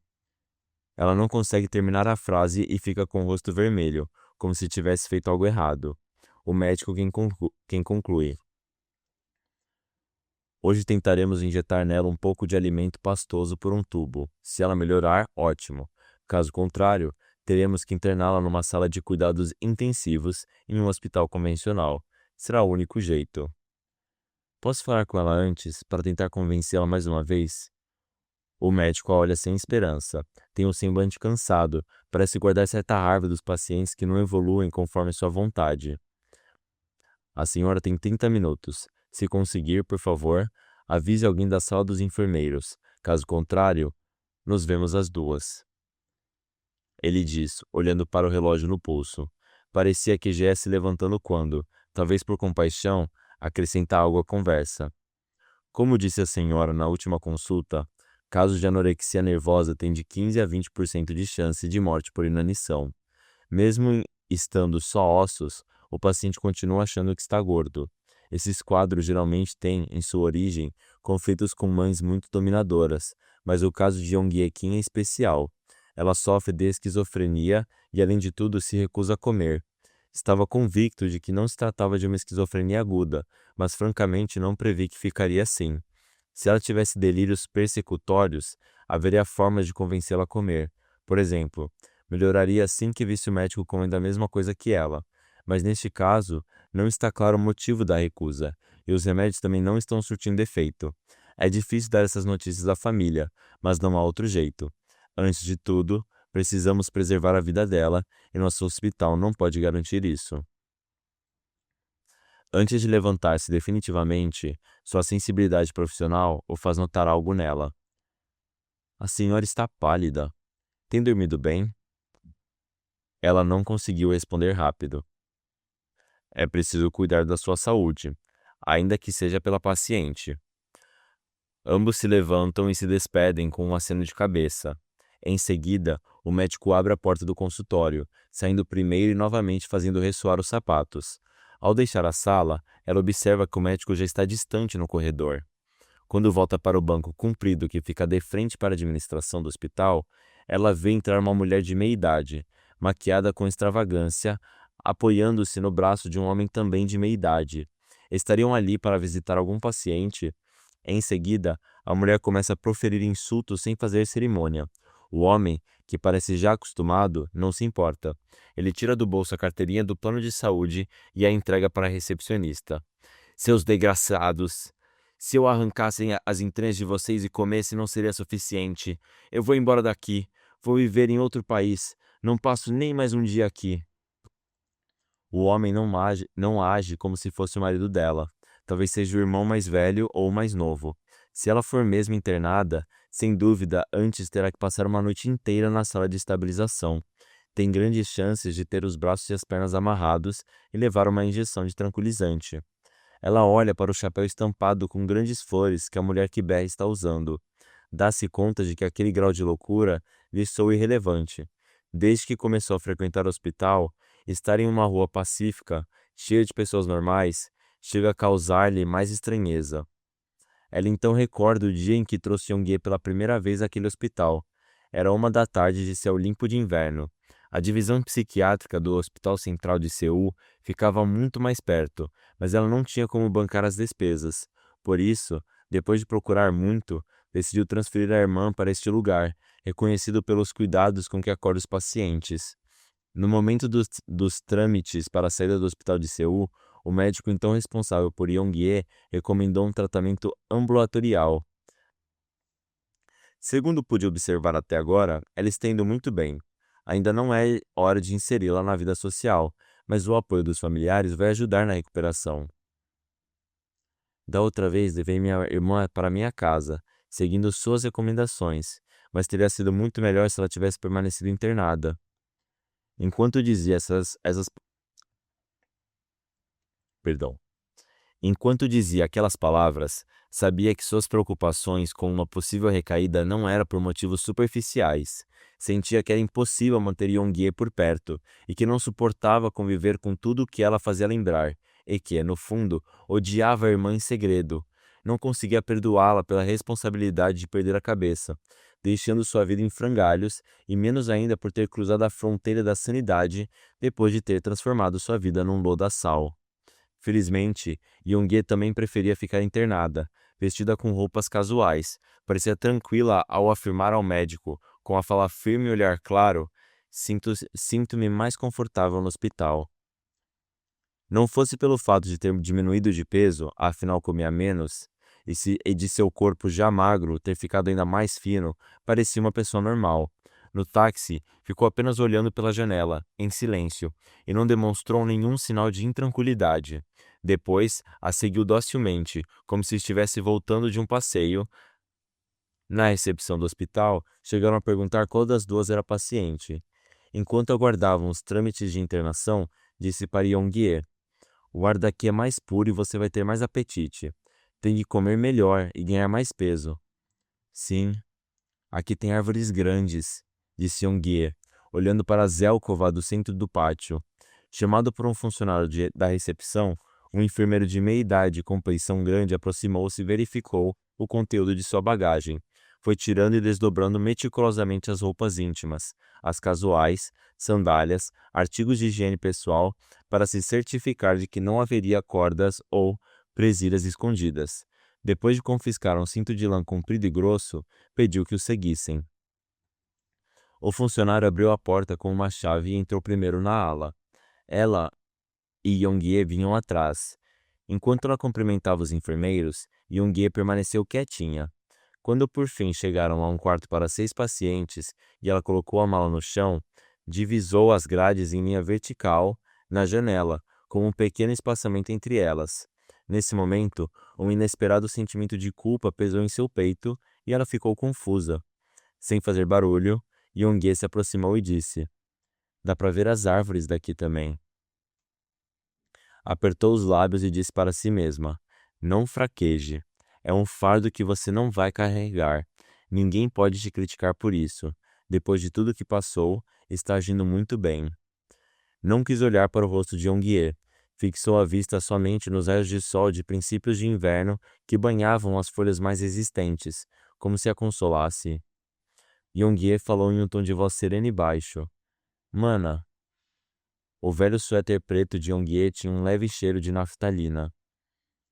Ela não consegue terminar a frase e fica com o rosto vermelho, como se tivesse feito algo errado. O médico quem conclui. Hoje tentaremos injetar nela um pouco de alimento pastoso por um tubo. Se ela melhorar, ótimo. Caso contrário, teremos que interná-la numa sala de cuidados intensivos em um hospital convencional. Será o único jeito. Posso falar com ela antes para tentar convencê-la mais uma vez? O médico a olha sem esperança. Tem um semblante cansado. Parece guardar certa raiva dos pacientes que não evoluem conforme sua vontade. A senhora tem 30 minutos. Se conseguir, por favor, avise alguém da sala dos enfermeiros. Caso contrário, nos vemos às 2. Ele diz, olhando para o relógio no pulso. Parecia que já ia se levantando quando, talvez por compaixão, acrescenta algo à conversa. Como disse a senhora na última consulta, casos de anorexia nervosa têm de 15 a 20% de chance de morte por inanição. Mesmo estando só ossos, o paciente continua achando que está gordo. Esses quadros geralmente têm, em sua origem, conflitos com mães muito dominadoras, mas o caso de Yong Ye-Kim é especial. Ela sofre de esquizofrenia e, além de tudo, se recusa a comer. Estava convicto de que não se tratava de uma esquizofrenia aguda, mas francamente não previ que ficaria assim. Se ela tivesse delírios persecutórios, haveria formas de convencê-la a comer. Por exemplo, melhoraria assim que visse o médico comendo a mesma coisa que ela. Mas neste caso, não está claro o motivo da recusa, e os remédios também não estão surtindo efeito. É difícil dar essas notícias à família, mas não há outro jeito. Antes de tudo, precisamos preservar a vida dela, e nosso hospital não pode garantir isso. Antes de levantar-se definitivamente, sua sensibilidade profissional o faz notar algo nela. A senhora está pálida. Tem dormido bem? Ela não conseguiu responder rápido. É preciso cuidar da sua saúde, ainda que seja pela paciente. Ambos se levantam e se despedem com um aceno de cabeça. Em seguida, o médico abre a porta do consultório, saindo primeiro e novamente fazendo ressoar os sapatos. Ao deixar a sala, ela observa que o médico já está distante no corredor. Quando volta para o banco comprido que fica de frente para a administração do hospital, ela vê entrar uma mulher de meia idade, maquiada com extravagância, apoiando-se no braço de um homem também de meia idade. Estariam ali para visitar algum paciente. Em seguida, a mulher começa a proferir insultos sem fazer cerimônia. O homem, que parece já acostumado, não se importa. Ele tira do bolso a carteirinha do plano de saúde e a entrega para a recepcionista. Seus desgraçados! Se eu arrancasse as entranhas de vocês e comesse, não seria suficiente. Eu vou embora daqui. Vou viver em outro país. Não passo nem mais um dia aqui. O homem não age como se fosse o marido dela. Talvez seja o irmão mais velho ou o mais novo. Se ela for mesmo internada, sem dúvida, antes terá que passar uma noite inteira na sala de estabilização. tem grandes chances de ter os braços e as pernas amarrados e levar uma injeção de tranquilizante. Ela olha para o chapéu estampado com grandes flores que a mulher que berra está usando. Dá-se conta de que aquele grau de loucura lhe soa irrelevante. Desde que começou a frequentar o hospital, estar em uma rua pacífica, cheia de pessoas normais, chega a causar-lhe mais estranheza. Ela então recorda o dia em que trouxe Yongue pela primeira vez àquele hospital. Era 1 da tarde de céu limpo de inverno. A divisão psiquiátrica do Hospital Central de Seul ficava muito mais perto, mas ela não tinha como bancar as despesas. Por isso, depois de procurar muito, decidiu transferir a irmã para este lugar, reconhecido pelos cuidados com que acolhe os pacientes. No momento dos trâmites para a saída do hospital de Seul, o médico então responsável por Yong-ye recomendou um tratamento ambulatorial. Segundo pude observar até agora, ela está indo muito bem. Ainda não é hora de inseri-la na vida social, mas o apoio dos familiares vai ajudar na recuperação. Da outra vez, levei minha irmã para minha casa, seguindo suas recomendações, mas teria sido muito melhor se ela tivesse permanecido internada. Enquanto dizia perdão. Enquanto dizia aquelas palavras, sabia que suas preocupações com uma possível recaída não eram por motivos superficiais. Sentia que era impossível manter Yongue por perto e que não suportava conviver com tudo o que ela fazia lembrar, e que, no fundo, odiava a irmã em segredo. Não conseguia perdoá-la pela responsabilidade de perder a cabeça, deixando sua vida em frangalhos, e menos ainda por ter cruzado a fronteira da sanidade depois de ter transformado sua vida num lodaçal. Felizmente, Yongue também preferia ficar internada, vestida com roupas casuais. Parecia tranquila ao afirmar ao médico, com a fala firme e olhar claro: Sinto-me mais confortável no hospital. Não fosse pelo fato de ter diminuído de peso, afinal comia menos, e de seu corpo já magro ter ficado ainda mais fino, parecia uma pessoa normal. No táxi, ficou apenas olhando pela janela, em silêncio, e não demonstrou nenhum sinal de intranquilidade. Depois, a seguiu docilmente, como se estivesse voltando de um passeio. Na recepção do hospital, chegaram a perguntar qual das duas era paciente. Enquanto aguardavam os trâmites de internação, disse para Yongue: "O ar daqui é mais puro e você vai ter mais apetite. Tem que comer melhor e ganhar mais peso." "Sim, aqui tem árvores grandes", disse Yongue, olhando para a Zelkova do centro do pátio. Chamado por um funcionário da recepção, um enfermeiro de meia idade e compleição grande aproximou-se e verificou o conteúdo de sua bagagem. Foi tirando e desdobrando meticulosamente as roupas íntimas, as casuais, sandálias, artigos de higiene pessoal, para se certificar de que não haveria cordas ou presilhas escondidas. Depois de confiscar um cinto de lã comprido e grosso, pediu que o seguissem. O funcionário abriu a porta com uma chave e entrou primeiro na ala. Ela e Yongue vinham atrás. Enquanto ela cumprimentava os enfermeiros, Yongue permaneceu quietinha. Quando por fim chegaram a um quarto para 6 pacientes e ela colocou a mala no chão, divisou as grades em linha vertical na janela, com um pequeno espaçamento entre elas. Nesse momento, um inesperado sentimento de culpa pesou em seu peito e ela ficou confusa. Sem fazer barulho, Yongue se aproximou e disse: "Dá para ver as árvores daqui também." Apertou os lábios e disse para si mesma: "Não fraqueje. É um fardo que você não vai carregar. Ninguém pode te criticar por isso. Depois de tudo que passou, está agindo muito bem." Não quis olhar para o rosto de Yongue. Fixou a vista somente nos raios de sol de princípios de inverno que banhavam as folhas mais resistentes, como se a consolasse. Yongue falou em um tom de voz sereno e baixo: "Mana." O velho suéter preto de Yongue tinha um leve cheiro de naftalina.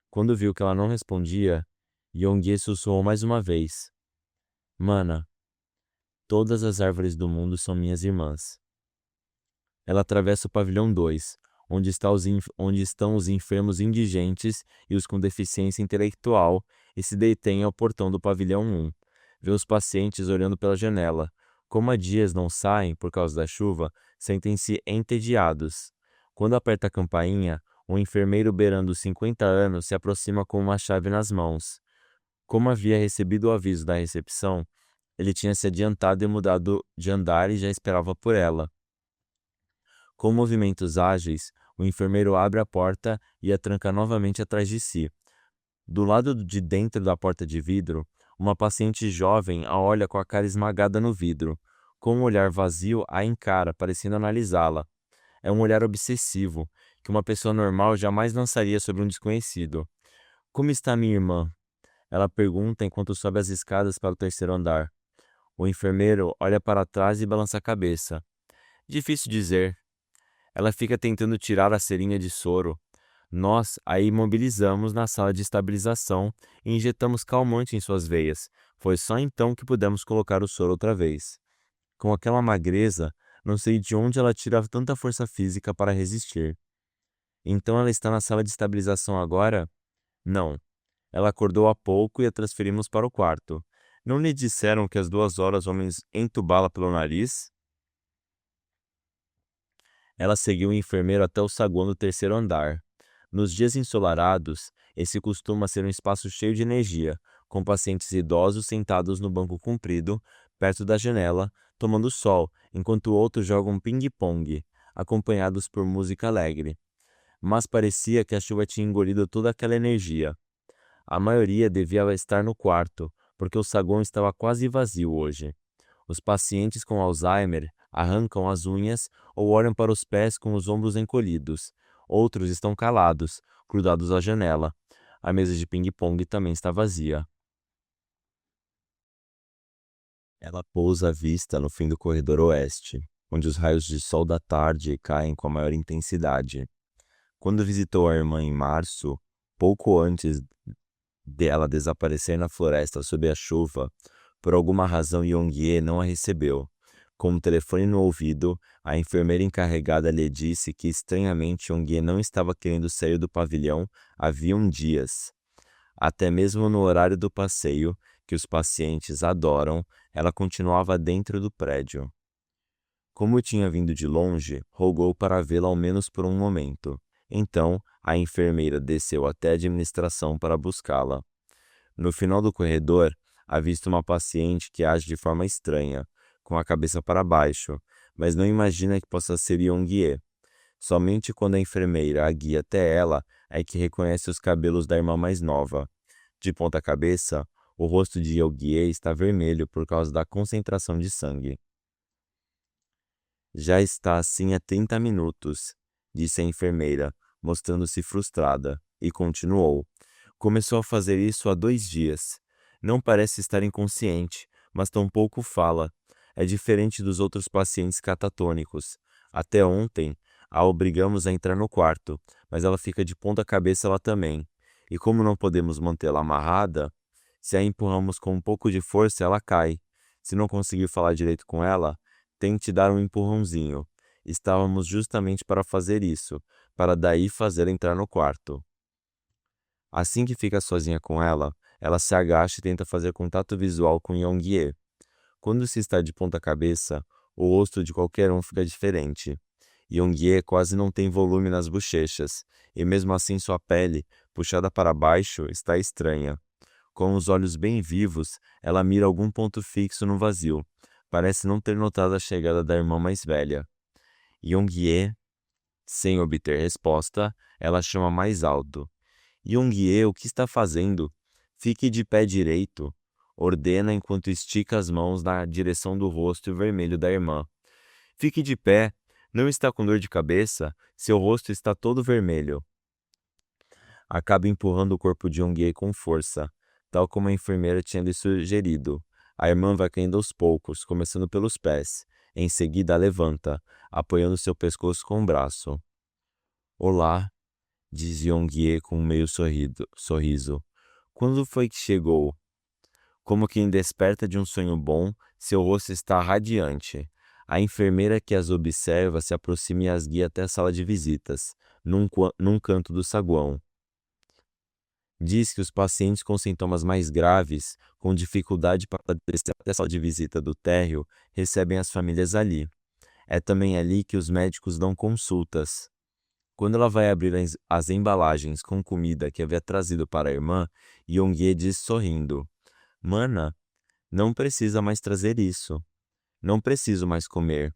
Quando viu que ela não respondia, Yongue sussurrou mais uma vez: "Mana, todas as árvores do mundo são minhas irmãs." Ela atravessa o pavilhão 2, onde estão os enfermos indigentes e os com deficiência intelectual, e se detém ao portão do pavilhão 1. Vê os pacientes olhando pela janela. Como há dias não saem por causa da chuva, sentem-se entediados. Quando aperta a campainha, um enfermeiro beirando os 50 anos se aproxima com uma chave nas mãos. Como havia recebido o aviso da recepção, ele tinha se adiantado e mudado de andar e já esperava por ela. Com movimentos ágeis, o enfermeiro abre a porta e a tranca novamente atrás de si. Do lado de dentro da porta de vidro, uma paciente jovem a olha com a cara esmagada no vidro. Com um olhar vazio, a encara, parecendo analisá-la. É um olhar obsessivo, que uma pessoa normal jamais lançaria sobre um desconhecido. Como está minha irmã? Ela pergunta enquanto sobe as escadas para o terceiro andar. O enfermeiro olha para trás e balança a cabeça. Difícil dizer. Ela fica tentando tirar a seringa de soro. Nós a imobilizamos na sala de estabilização e injetamos calmante em suas veias. Foi só então que pudemos colocar o soro outra vez. Com aquela magreza, não sei de onde ela tira tanta força física para resistir. Então ela está na sala de estabilização agora? Não. Ela acordou há pouco e a transferimos para o quarto. Não lhe disseram que às 2 horas vamos entubá-la pelo nariz? Ela seguiu o enfermeiro até o saguão do terceiro andar. Nos dias ensolarados, esse costuma ser um espaço cheio de energia, com pacientes idosos sentados no banco comprido, perto da janela, tomando sol, enquanto outros jogam ping-pong, acompanhados por música alegre. Mas parecia que a chuva tinha engolido toda aquela energia. A maioria devia estar no quarto, porque o saguão estava quase vazio hoje. Os pacientes com Alzheimer arrancam as unhas ou olham para os pés com os ombros encolhidos. Outros estão calados, grudados à janela. A mesa de ping-pong também está vazia. Ela pousa a vista no fim do corredor oeste, onde os raios de sol da tarde caem com a maior intensidade. Quando visitou a irmã em março, pouco antes dela desaparecer na floresta sob a chuva, por alguma razão Yong-ye não a recebeu. Com o telefone no ouvido, a enfermeira encarregada lhe disse que estranhamente Yong-ye não estava querendo sair do pavilhão havia dias. Até mesmo no horário do passeio, que os pacientes adoram, ela continuava dentro do prédio. Como tinha vindo de longe, rogou para vê-la ao menos por um momento. Então, a enfermeira desceu até a administração para buscá-la. No final do corredor, avista uma paciente que age de forma estranha, com a cabeça para baixo, mas não imagina que possa ser Yong-ye. Somente quando a enfermeira a guia até ela é que reconhece os cabelos da irmã mais nova. De ponta cabeça, o rosto de Yong-ye está vermelho por causa da concentração de sangue. Já está assim há 30 minutos, disse a enfermeira, mostrando-se frustrada, e continuou. Começou a fazer isso há 2 dias. Não parece estar inconsciente, mas tampouco fala. É diferente dos outros pacientes catatônicos. Até ontem, a obrigamos a entrar no quarto, mas ela fica de ponta cabeça lá também. E como não podemos mantê-la amarrada, se a empurramos com um pouco de força, ela cai. Se não conseguir falar direito com ela, tente dar um empurrãozinho. Estávamos justamente para fazer isso, para daí fazê-la entrar no quarto. Assim que fica sozinha com ela, ela se agacha e tenta fazer contato visual com Yong-ye. Quando se está de ponta cabeça, o rosto de qualquer um fica diferente. Yong-ye quase não tem volume nas bochechas, e mesmo assim sua pele, puxada para baixo, está estranha. Com os olhos bem vivos, ela mira algum ponto fixo no vazio. Parece não ter notado a chegada da irmã mais velha. Yong-ye, sem obter resposta, ela chama mais alto. Yong-ye, o que está fazendo? Fique de pé direito, ordena enquanto estica as mãos na direção do rosto vermelho da irmã. Fique de pé, não está com dor de cabeça? Seu rosto está todo vermelho. Acaba empurrando o corpo de Yong-ye com força, tal como a enfermeira tinha lhe sugerido. A irmã vai caindo aos poucos, começando pelos pés. Em seguida, a levanta, apoiando seu pescoço com o braço. Olá, diz Yong-ye com um meio sorriso. Quando foi que chegou? Como quem desperta de um sonho bom, seu rosto está radiante. A enfermeira que as observa se aproxima e as guia até a sala de visitas, num canto do saguão. Diz que os pacientes com sintomas mais graves, com dificuldade para descer até a sala de visita do térreo, recebem as famílias ali. É também ali que os médicos dão consultas. Quando ela vai abrir as embalagens com comida que havia trazido para a irmã, Yong-ye diz sorrindo: Mana, não precisa mais trazer isso. Não preciso mais comer.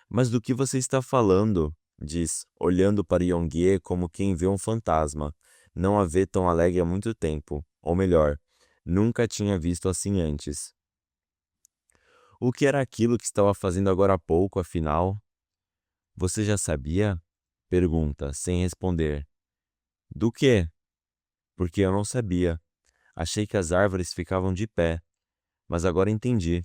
Mas do que você está falando? Diz, olhando para Yongye como quem vê um fantasma. Não a vê tão alegre há muito tempo. Ou melhor, nunca tinha visto assim antes. O que era aquilo que estava fazendo agora há pouco, afinal? Você já sabia? Pergunta, sem responder. Do quê? Porque eu não sabia. Achei que as árvores ficavam de pé, mas agora entendi.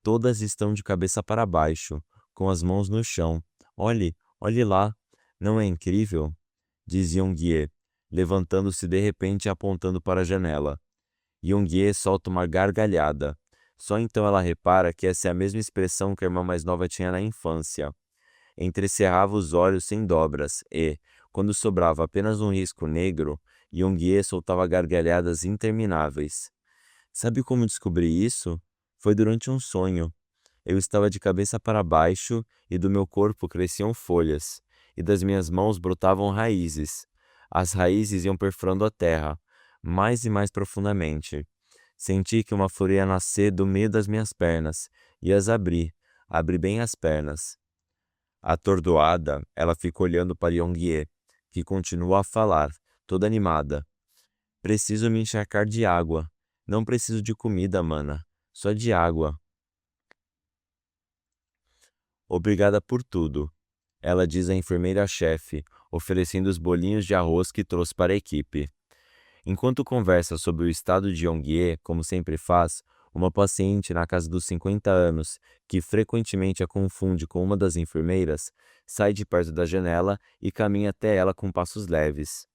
Todas estão de cabeça para baixo, com as mãos no chão. Olhe lá. Não é incrível? Diz Yongye, levantando-se de repente e apontando para a janela. Yongye solta uma gargalhada. Só então ela repara que essa é a mesma expressão que a irmã mais nova tinha na infância. Entrecerrava os olhos sem dobras e, quando sobrava apenas um risco negro, Yongye soltava gargalhadas intermináveis. Sabe como descobri isso? Foi durante um sonho. Eu estava de cabeça para baixo e do meu corpo cresciam folhas, e das minhas mãos brotavam raízes. As raízes iam perfurando a terra, mais e mais profundamente. Senti que uma flor ia nascer do meio das minhas pernas, e as abri bem as pernas. Atordoada, ela ficou olhando para Yongye, que continuou a falar, toda animada. Preciso me encharcar de água. Não preciso de comida, mana. Só de água. Obrigada por tudo, ela diz à enfermeira-chefe, oferecendo os bolinhos de arroz que trouxe para a equipe. Enquanto conversa sobre o estado de Yongye, como sempre faz, uma paciente na casa dos 50 anos, que frequentemente a confunde com uma das enfermeiras, sai de perto da janela e caminha até ela com passos leves.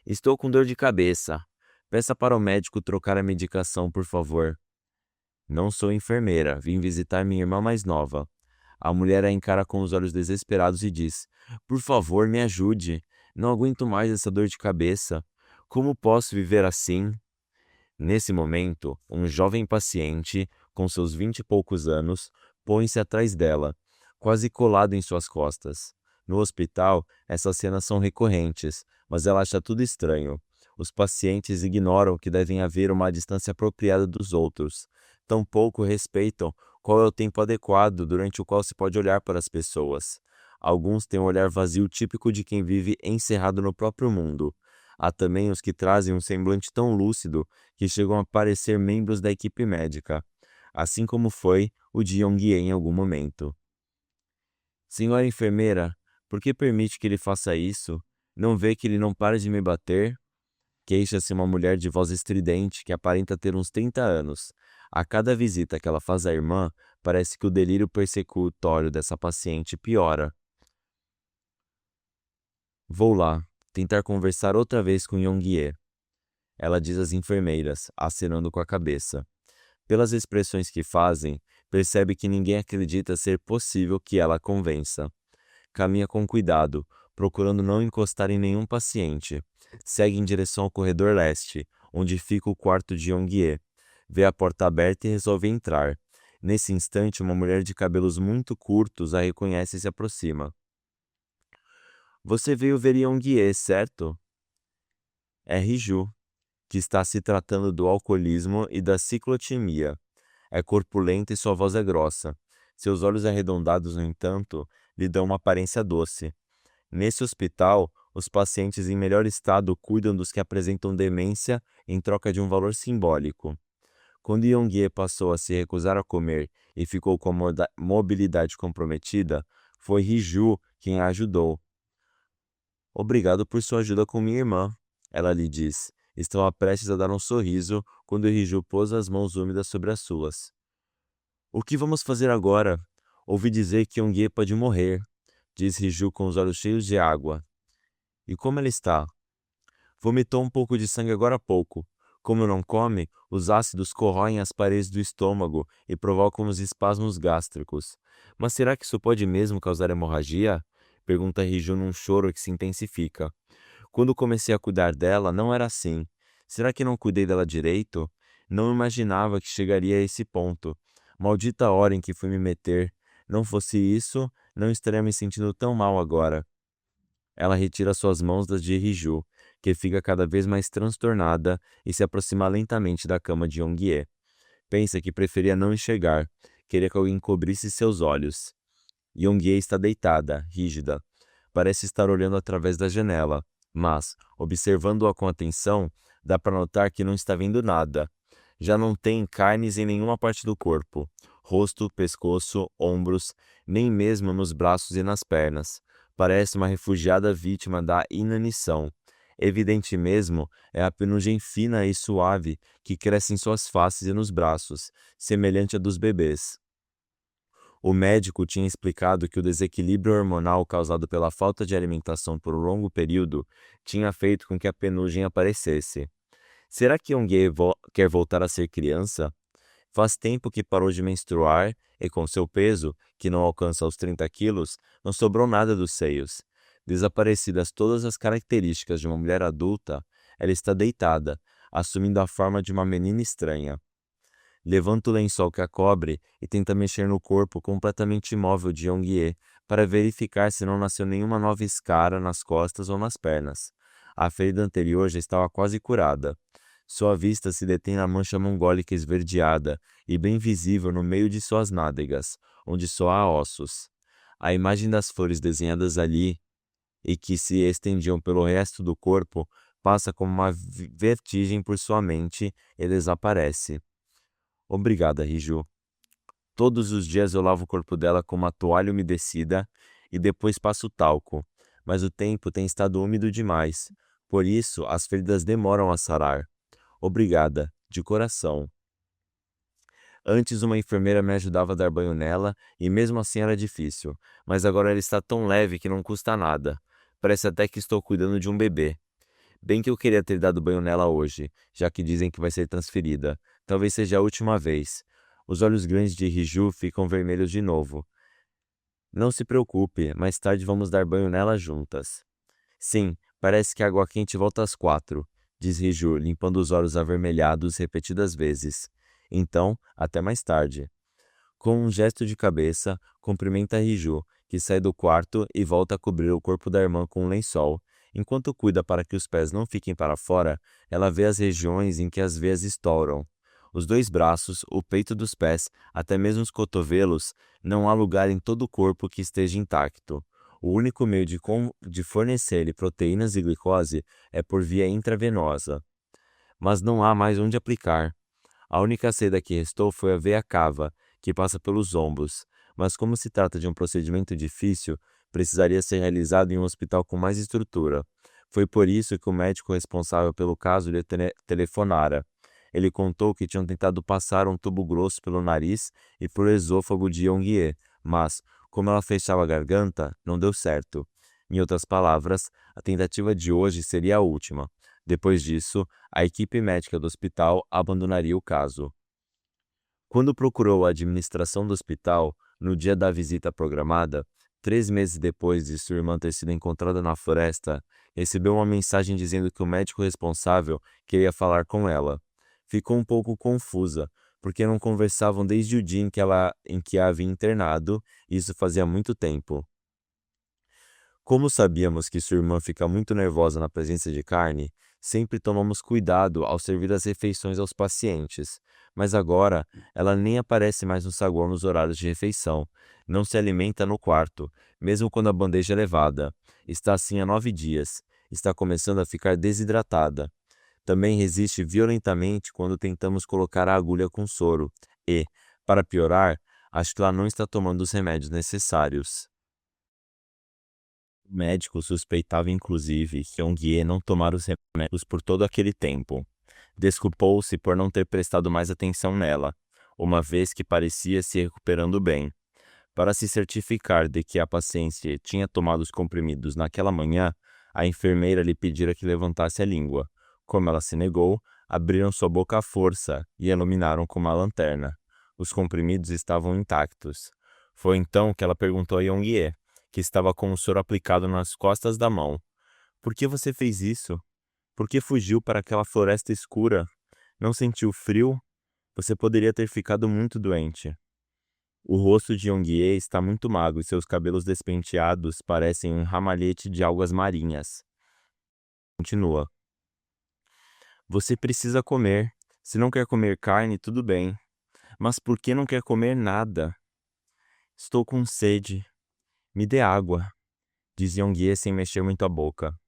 Estou com dor de cabeça. Peça para o médico trocar a medicação, por favor. Não sou enfermeira, vim visitar minha irmã mais nova. A mulher a encara com os olhos desesperados e diz: Por favor, me ajude. Não aguento mais essa dor de cabeça. Como posso viver assim? Nesse momento, um jovem paciente, com seus 20 e poucos anos, põe-se atrás dela, quase colado em suas costas. No hospital, essas cenas são recorrentes, mas ela acha tudo estranho. Os pacientes ignoram que devem haver uma distância apropriada dos outros. Tampouco respeitam qual é o tempo adequado durante o qual se pode olhar para as pessoas. Alguns têm um olhar vazio típico de quem vive encerrado no próprio mundo. Há também os que trazem um semblante tão lúcido que chegam a parecer membros da equipe médica, assim como foi o de Yongye em algum momento. Senhora enfermeira, por que permite que ele faça isso? Não vê que ele não para de me bater? Queixa-se uma mulher de voz estridente que aparenta ter uns 30 anos. A cada visita que ela faz à irmã, parece que o delírio persecutório dessa paciente piora. Vou lá, tentar conversar outra vez com Yongye. Ela diz às enfermeiras, acenando com a cabeça. Pelas expressões que fazem, percebe que ninguém acredita ser possível que ela a convença. Caminha com cuidado, procurando não encostar em nenhum paciente. Segue em direção ao corredor leste, onde fica o quarto de Yongye. Vê a porta aberta e resolve entrar. Nesse instante, uma mulher de cabelos muito curtos a reconhece e se aproxima. Você veio ver Yongye, certo? É Riju, que está se tratando do alcoolismo e da ciclotimia. É corpulenta e sua voz é grossa. Seus olhos arredondados, no entanto, lhe dão uma aparência doce. Nesse hospital, os pacientes em melhor estado cuidam dos que apresentam demência em troca de um valor simbólico. Quando Yongye passou a se recusar a comer e ficou com a mobilidade comprometida, foi Riju quem a ajudou. Obrigado por sua ajuda com minha irmã, ela lhe diz. Estava prestes a dar um sorriso quando Riju pôs as mãos úmidas sobre as suas. O que vamos fazer agora? Ouvi dizer que Yongye pode morrer, diz Riju com os olhos cheios de água. E como ela está? Vomitou um pouco de sangue agora há pouco. Como não come, os ácidos corroem as paredes do estômago e provocam os espasmos gástricos. Mas será que isso pode mesmo causar hemorragia? Pergunta Riju num choro que se intensifica. Quando comecei a cuidar dela, não era assim. Será que não cuidei dela direito? Não imaginava que chegaria a esse ponto. Maldita hora em que fui me meter. Não fosse isso, não estaria me sentindo tão mal agora. Ela retira suas mãos das de Riju, que fica cada vez mais transtornada e se aproxima lentamente da cama de Yongye. Pensa que preferia não enxergar, queria que alguém cobrisse seus olhos. Yongye está deitada, rígida. Parece estar olhando através da janela, mas, observando-a com atenção, dá para notar que não está vendo nada. Já não tem carnes em nenhuma parte do corpo. Rosto, pescoço, ombros, nem mesmo nos braços e nas pernas. Parece uma refugiada vítima da inanição. Evidente mesmo é a penugem fina e suave que cresce em suas faces e nos braços, semelhante à dos bebês. O médico tinha explicado que o desequilíbrio hormonal causado pela falta de alimentação por um longo período tinha feito com que a penugem aparecesse. Será que Yoongue quer voltar a ser criança? Faz tempo que parou de menstruar e, com seu peso, que não alcança os 30 quilos, não sobrou nada dos seios. Desaparecidas todas as características de uma mulher adulta, ela está deitada, assumindo a forma de uma menina estranha. Levanta o lençol que a cobre e tenta mexer no corpo completamente imóvel de Yongye para verificar se não nasceu nenhuma nova escara nas costas ou nas pernas. A ferida anterior já estava quase curada. Sua vista se detém na mancha mongólica esverdeada e bem visível no meio de suas nádegas, onde só há ossos. A imagem das flores desenhadas ali e que se estendiam pelo resto do corpo passa como uma vertigem por sua mente e desaparece. Obrigada, Riju. Todos os dias eu lavo o corpo dela com uma toalha umedecida e depois passo talco, mas o tempo tem estado úmido demais. Por isso, as feridas demoram a sarar. Obrigada, de coração. Antes uma enfermeira me ajudava a dar banho nela e mesmo assim era difícil, mas agora ela está tão leve que não custa nada. Parece até que estou cuidando de um bebê. Bem que eu queria ter dado banho nela hoje, já que dizem que vai ser transferida. Talvez seja a última vez. Os olhos grandes de Riju ficam vermelhos de novo. Não se preocupe, mais tarde vamos dar banho nela juntas. Sim, parece que a água quente volta às 4, diz Riju, limpando os olhos avermelhados repetidas vezes. Então, até mais tarde. Com um gesto de cabeça, cumprimenta Riju, que sai do quarto e volta a cobrir o corpo da irmã com um lençol. Enquanto cuida para que os pés não fiquem para fora, ela vê as regiões em que as veias estouram. Os dois braços, o peito dos pés, até mesmo os cotovelos, não há lugar em todo o corpo que esteja intacto. O único meio de fornecer-lhe proteínas e glicose é por via intravenosa. Mas não há mais onde aplicar. A única saída que restou foi a veia cava, que passa pelos ombros, mas como se trata de um procedimento difícil, precisaria ser realizado em um hospital com mais estrutura. Foi por isso que o médico responsável pelo caso lhe telefonara. Ele contou que tinham tentado passar um tubo grosso pelo nariz e pelo esôfago de Yongye, mas, como ela fechava a garganta, não deu certo. Em outras palavras, a tentativa de hoje seria a última. Depois disso, a equipe médica do hospital abandonaria o caso. Quando procurou a administração do hospital, no dia da visita programada, 3 meses depois de sua irmã ter sido encontrada na floresta, recebeu uma mensagem dizendo que o médico responsável queria falar com ela. Ficou um pouco confusa, porque não conversavam desde o dia em que a havia internado, e isso fazia muito tempo. Como sabíamos que sua irmã fica muito nervosa na presença de carne, sempre tomamos cuidado ao servir as refeições aos pacientes, mas agora ela nem aparece mais no saguão nos horários de refeição, não se alimenta no quarto, mesmo quando a bandeja é levada. Está assim há 9 dias, está começando a ficar desidratada. Também resiste violentamente quando tentamos colocar a agulha com soro e, para piorar, acho que ela não está tomando os remédios necessários. O médico suspeitava inclusive que Yongye não tomara os remédios por todo aquele tempo. Desculpou-se por não ter prestado mais atenção nela, uma vez que parecia se recuperando bem. Para se certificar de que a paciente tinha tomado os comprimidos naquela manhã, a enfermeira lhe pedira que levantasse a língua. Como ela se negou, abriram sua boca à força e iluminaram com uma lanterna. Os comprimidos estavam intactos. Foi então que ela perguntou a Yongye, que estava com o soro aplicado nas costas da mão. Por que você fez isso? Por que fugiu para aquela floresta escura? Não sentiu frio? Você poderia ter ficado muito doente. O rosto de Yongye está muito magro e seus cabelos despenteados parecem um ramalhete de algas marinhas. Continua. Você precisa comer. Se não quer comer carne, tudo bem. Mas por que não quer comer nada? Estou com sede. Me dê água, diz Yongie sem mexer muito a boca.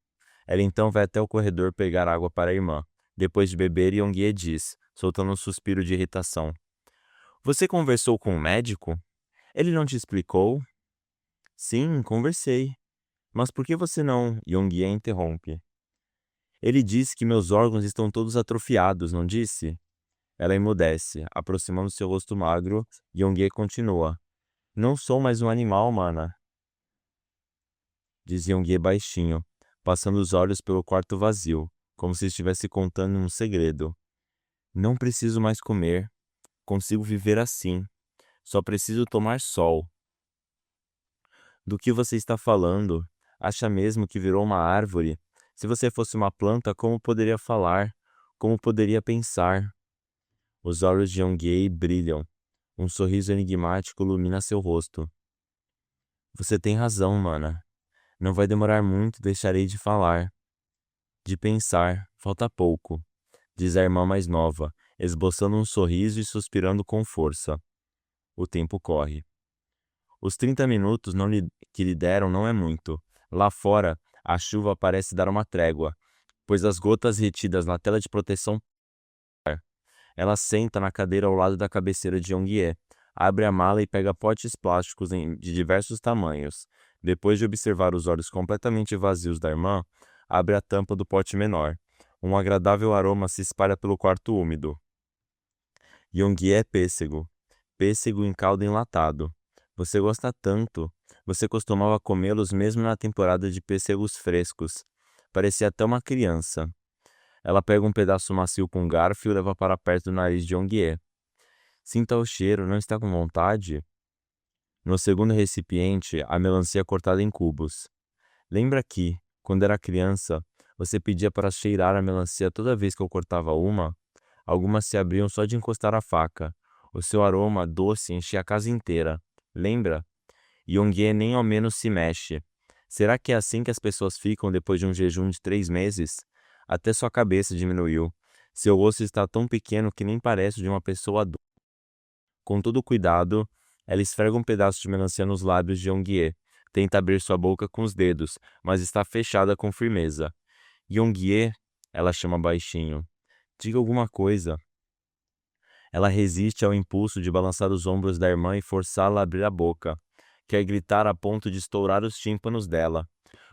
Ela então vai até o corredor pegar água para a irmã. Depois de beber, Yongie diz, soltando um suspiro de irritação. Você conversou com o médico? Ele não te explicou? Sim, conversei. Mas por que você não? Yongie interrompe. Ele disse que meus órgãos estão todos atrofiados, não disse? Ela emudece, aproximando seu rosto magro. Yongie continua. Não sou mais um animal, mana, diz Yongie baixinho, passando os olhos pelo quarto vazio, como se estivesse contando um segredo. Não preciso mais comer. Consigo viver assim. Só preciso tomar sol. Do que você está falando? Acha mesmo que virou uma árvore? Se você fosse uma planta, como poderia falar? Como poderia pensar? Os olhos de Yongie brilham. Um sorriso enigmático ilumina seu rosto. Você tem razão, mana. Não vai demorar muito, deixarei de falar. De pensar, falta pouco, diz a irmã mais nova, esboçando um sorriso e suspirando com força. O tempo corre. Os 30 minutos que lhe deram não é muito. Lá fora, a chuva parece dar uma trégua, pois as gotas retidas na tela de proteção. Ela senta na cadeira ao lado da cabeceira de Yongie, abre a mala e pega potes plásticos de diversos tamanhos. Depois de observar os olhos completamente vazios da irmã, abre a tampa do pote menor. Um agradável aroma se espalha pelo quarto úmido. Yongie é pêssego. Pêssego em caldo enlatado. Você gosta tanto. Você costumava comê-los mesmo na temporada de pêssegos frescos. Parecia até uma criança. Ela pega um pedaço macio com um garfo e o leva para perto do nariz de Yongie. Sinta o cheiro, não está com vontade? No segundo recipiente, a melancia cortada em cubos. Lembra que, quando era criança, você pedia para cheirar a melancia toda vez que eu cortava uma? Algumas se abriam só de encostar a faca. O seu aroma doce enchia a casa inteira. Lembra? Yongie nem ao menos se mexe. Será que é assim que as pessoas ficam depois de um jejum de 3 meses? Até sua cabeça diminuiu. Seu osso está tão pequeno que nem parece de uma pessoa adulta. Com todo cuidado, ela esfrega um pedaço de melancia nos lábios de Yongie. Tenta abrir sua boca com os dedos, mas está fechada com firmeza. Yongie, ela chama baixinho. Diga alguma coisa. Ela resiste ao impulso de balançar os ombros da irmã e forçá-la a abrir a boca. Quer gritar a ponto de estourar os tímpanos dela.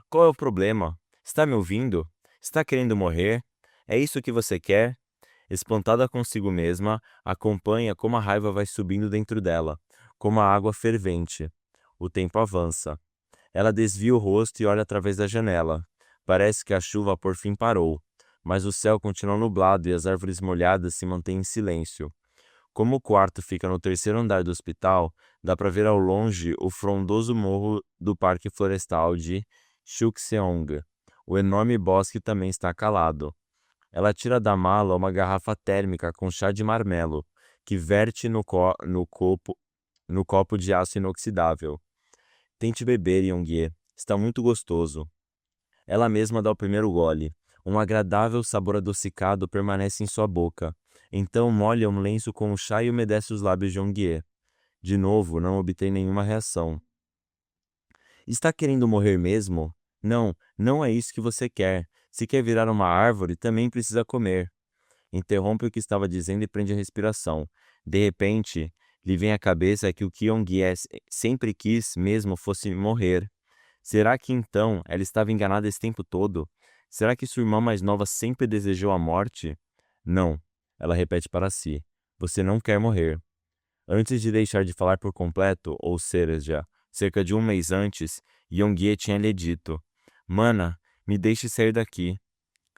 Qual é o problema? Está me ouvindo? Está querendo morrer? É isso que você quer? Espantada consigo mesma, acompanha como a raiva vai subindo dentro dela, como a água fervente. O tempo avança. Ela desvia o rosto e olha através da janela. Parece que a chuva por fim parou, mas o céu continua nublado e as árvores molhadas se mantêm em silêncio. Como o quarto fica no terceiro andar do hospital, dá para ver ao longe o frondoso morro do Parque Florestal de Chukseong. O enorme bosque também está calado. Ela tira da mala uma garrafa térmica com chá de marmelo, que verte no copo de aço inoxidável. Tente beber, Yongie. Está muito gostoso. Ela mesma dá o primeiro gole. Um agradável sabor adocicado permanece em sua boca. Então molha um lenço com o chá e umedece os lábios de Yongie. De novo, não obtém nenhuma reação. Está querendo morrer mesmo? Não, não é isso que você quer. Se quer virar uma árvore, também precisa comer. Interrompe o que estava dizendo e prende a respiração. De repente, lhe vem à cabeça que o que Yongie sempre quis mesmo fosse morrer. Será que então ela estava enganada esse tempo todo? Será que sua irmã mais nova sempre desejou a morte? Não, ela repete para si. Você não quer morrer. Antes de deixar de falar por completo, ou seja, cerca de um mês antes, Yongie tinha lhe dito: Mana, me deixe sair daqui.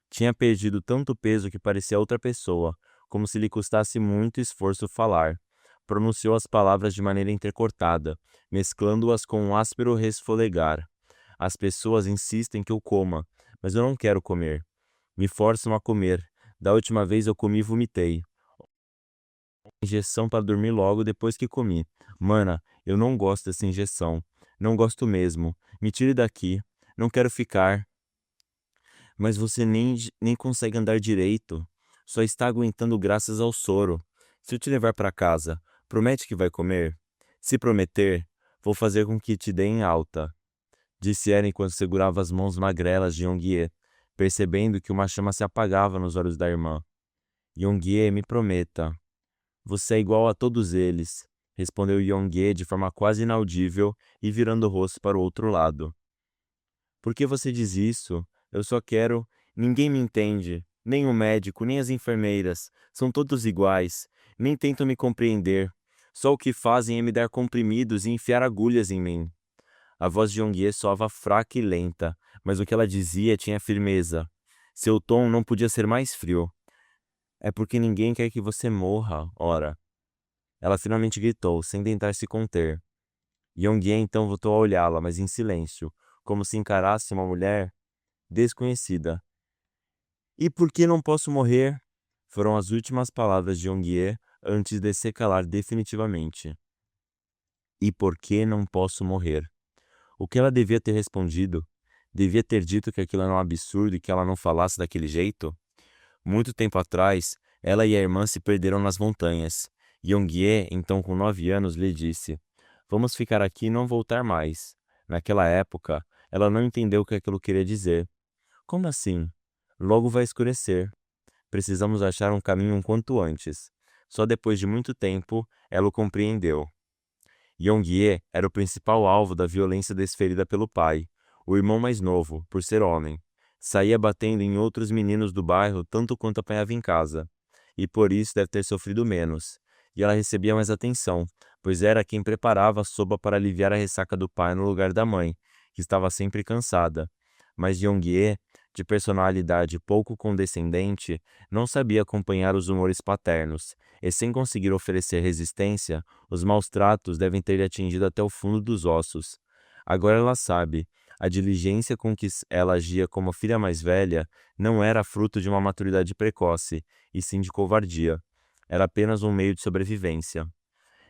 Tinha perdido tanto peso que parecia outra pessoa, como se lhe custasse muito esforço falar. Pronunciou as palavras de maneira entrecortada, mesclando-as com um áspero resfolegar. As pessoas insistem que eu coma, mas eu não quero comer. Me forçam a comer. Da última vez eu comi e vomitei. Injeção para dormir logo depois que comi. Mana, eu não gosto dessa injeção. Não gosto mesmo. Me tire daqui. Não quero ficar. Mas você nem consegue andar direito. Só está aguentando graças ao soro. Se eu te levar para casa, promete que vai comer? Se prometer, Vou fazer com que te deem alta, disse ela enquanto segurava as mãos magrelas de Yongie, percebendo que uma chama se apagava nos olhos da irmã. Yongie, me prometa. Você é igual a todos eles, respondeu Yongie de forma quase inaudível e virando o rosto para o outro lado. Por que você diz isso? Eu só quero. Ninguém me entende. Nem o médico, nem as enfermeiras. São todos iguais. Nem tentam me compreender. Só o que fazem é me dar comprimidos e enfiar agulhas em mim. A voz de Yongie soava fraca e lenta, mas o que ela dizia tinha firmeza. Seu tom não podia ser mais frio. É porque ninguém quer que você morra, ora. Ela finalmente gritou, sem tentar se conter. Yongie então voltou a olhá-la, mas em silêncio, como se encarasse uma mulher desconhecida. E por que não posso morrer? Foram as últimas palavras de Yongie antes de se calar definitivamente. E por que não posso morrer? O que ela devia ter respondido? Devia ter dito que aquilo era um absurdo e que ela não falasse daquele jeito? Muito tempo atrás, ela e a irmã se perderam nas montanhas. Yongie, então com 9 anos, lhe disse: Vamos ficar aqui e não voltar mais. Naquela época, ela não entendeu o que aquilo queria dizer. Como assim? Logo vai escurecer. Precisamos achar um caminho um quanto antes. Só depois de muito tempo, ela o compreendeu. Yongie era o principal alvo da violência desferida pelo pai, o irmão mais novo, por ser homem. Saía batendo em outros meninos do bairro tanto quanto apanhava em casa, e por isso deve ter sofrido menos. E ela recebia mais atenção, pois era quem preparava a sopa para aliviar a ressaca do pai no lugar da mãe, que estava sempre cansada. Mas Yongie, de personalidade pouco condescendente, não sabia acompanhar os humores paternos, e sem conseguir oferecer resistência, os maus tratos devem ter lhe atingido até o fundo dos ossos. Agora ela sabe, a diligência com que ela agia como filha mais velha não era fruto de uma maturidade precoce, e sim de covardia. Era apenas um meio de sobrevivência.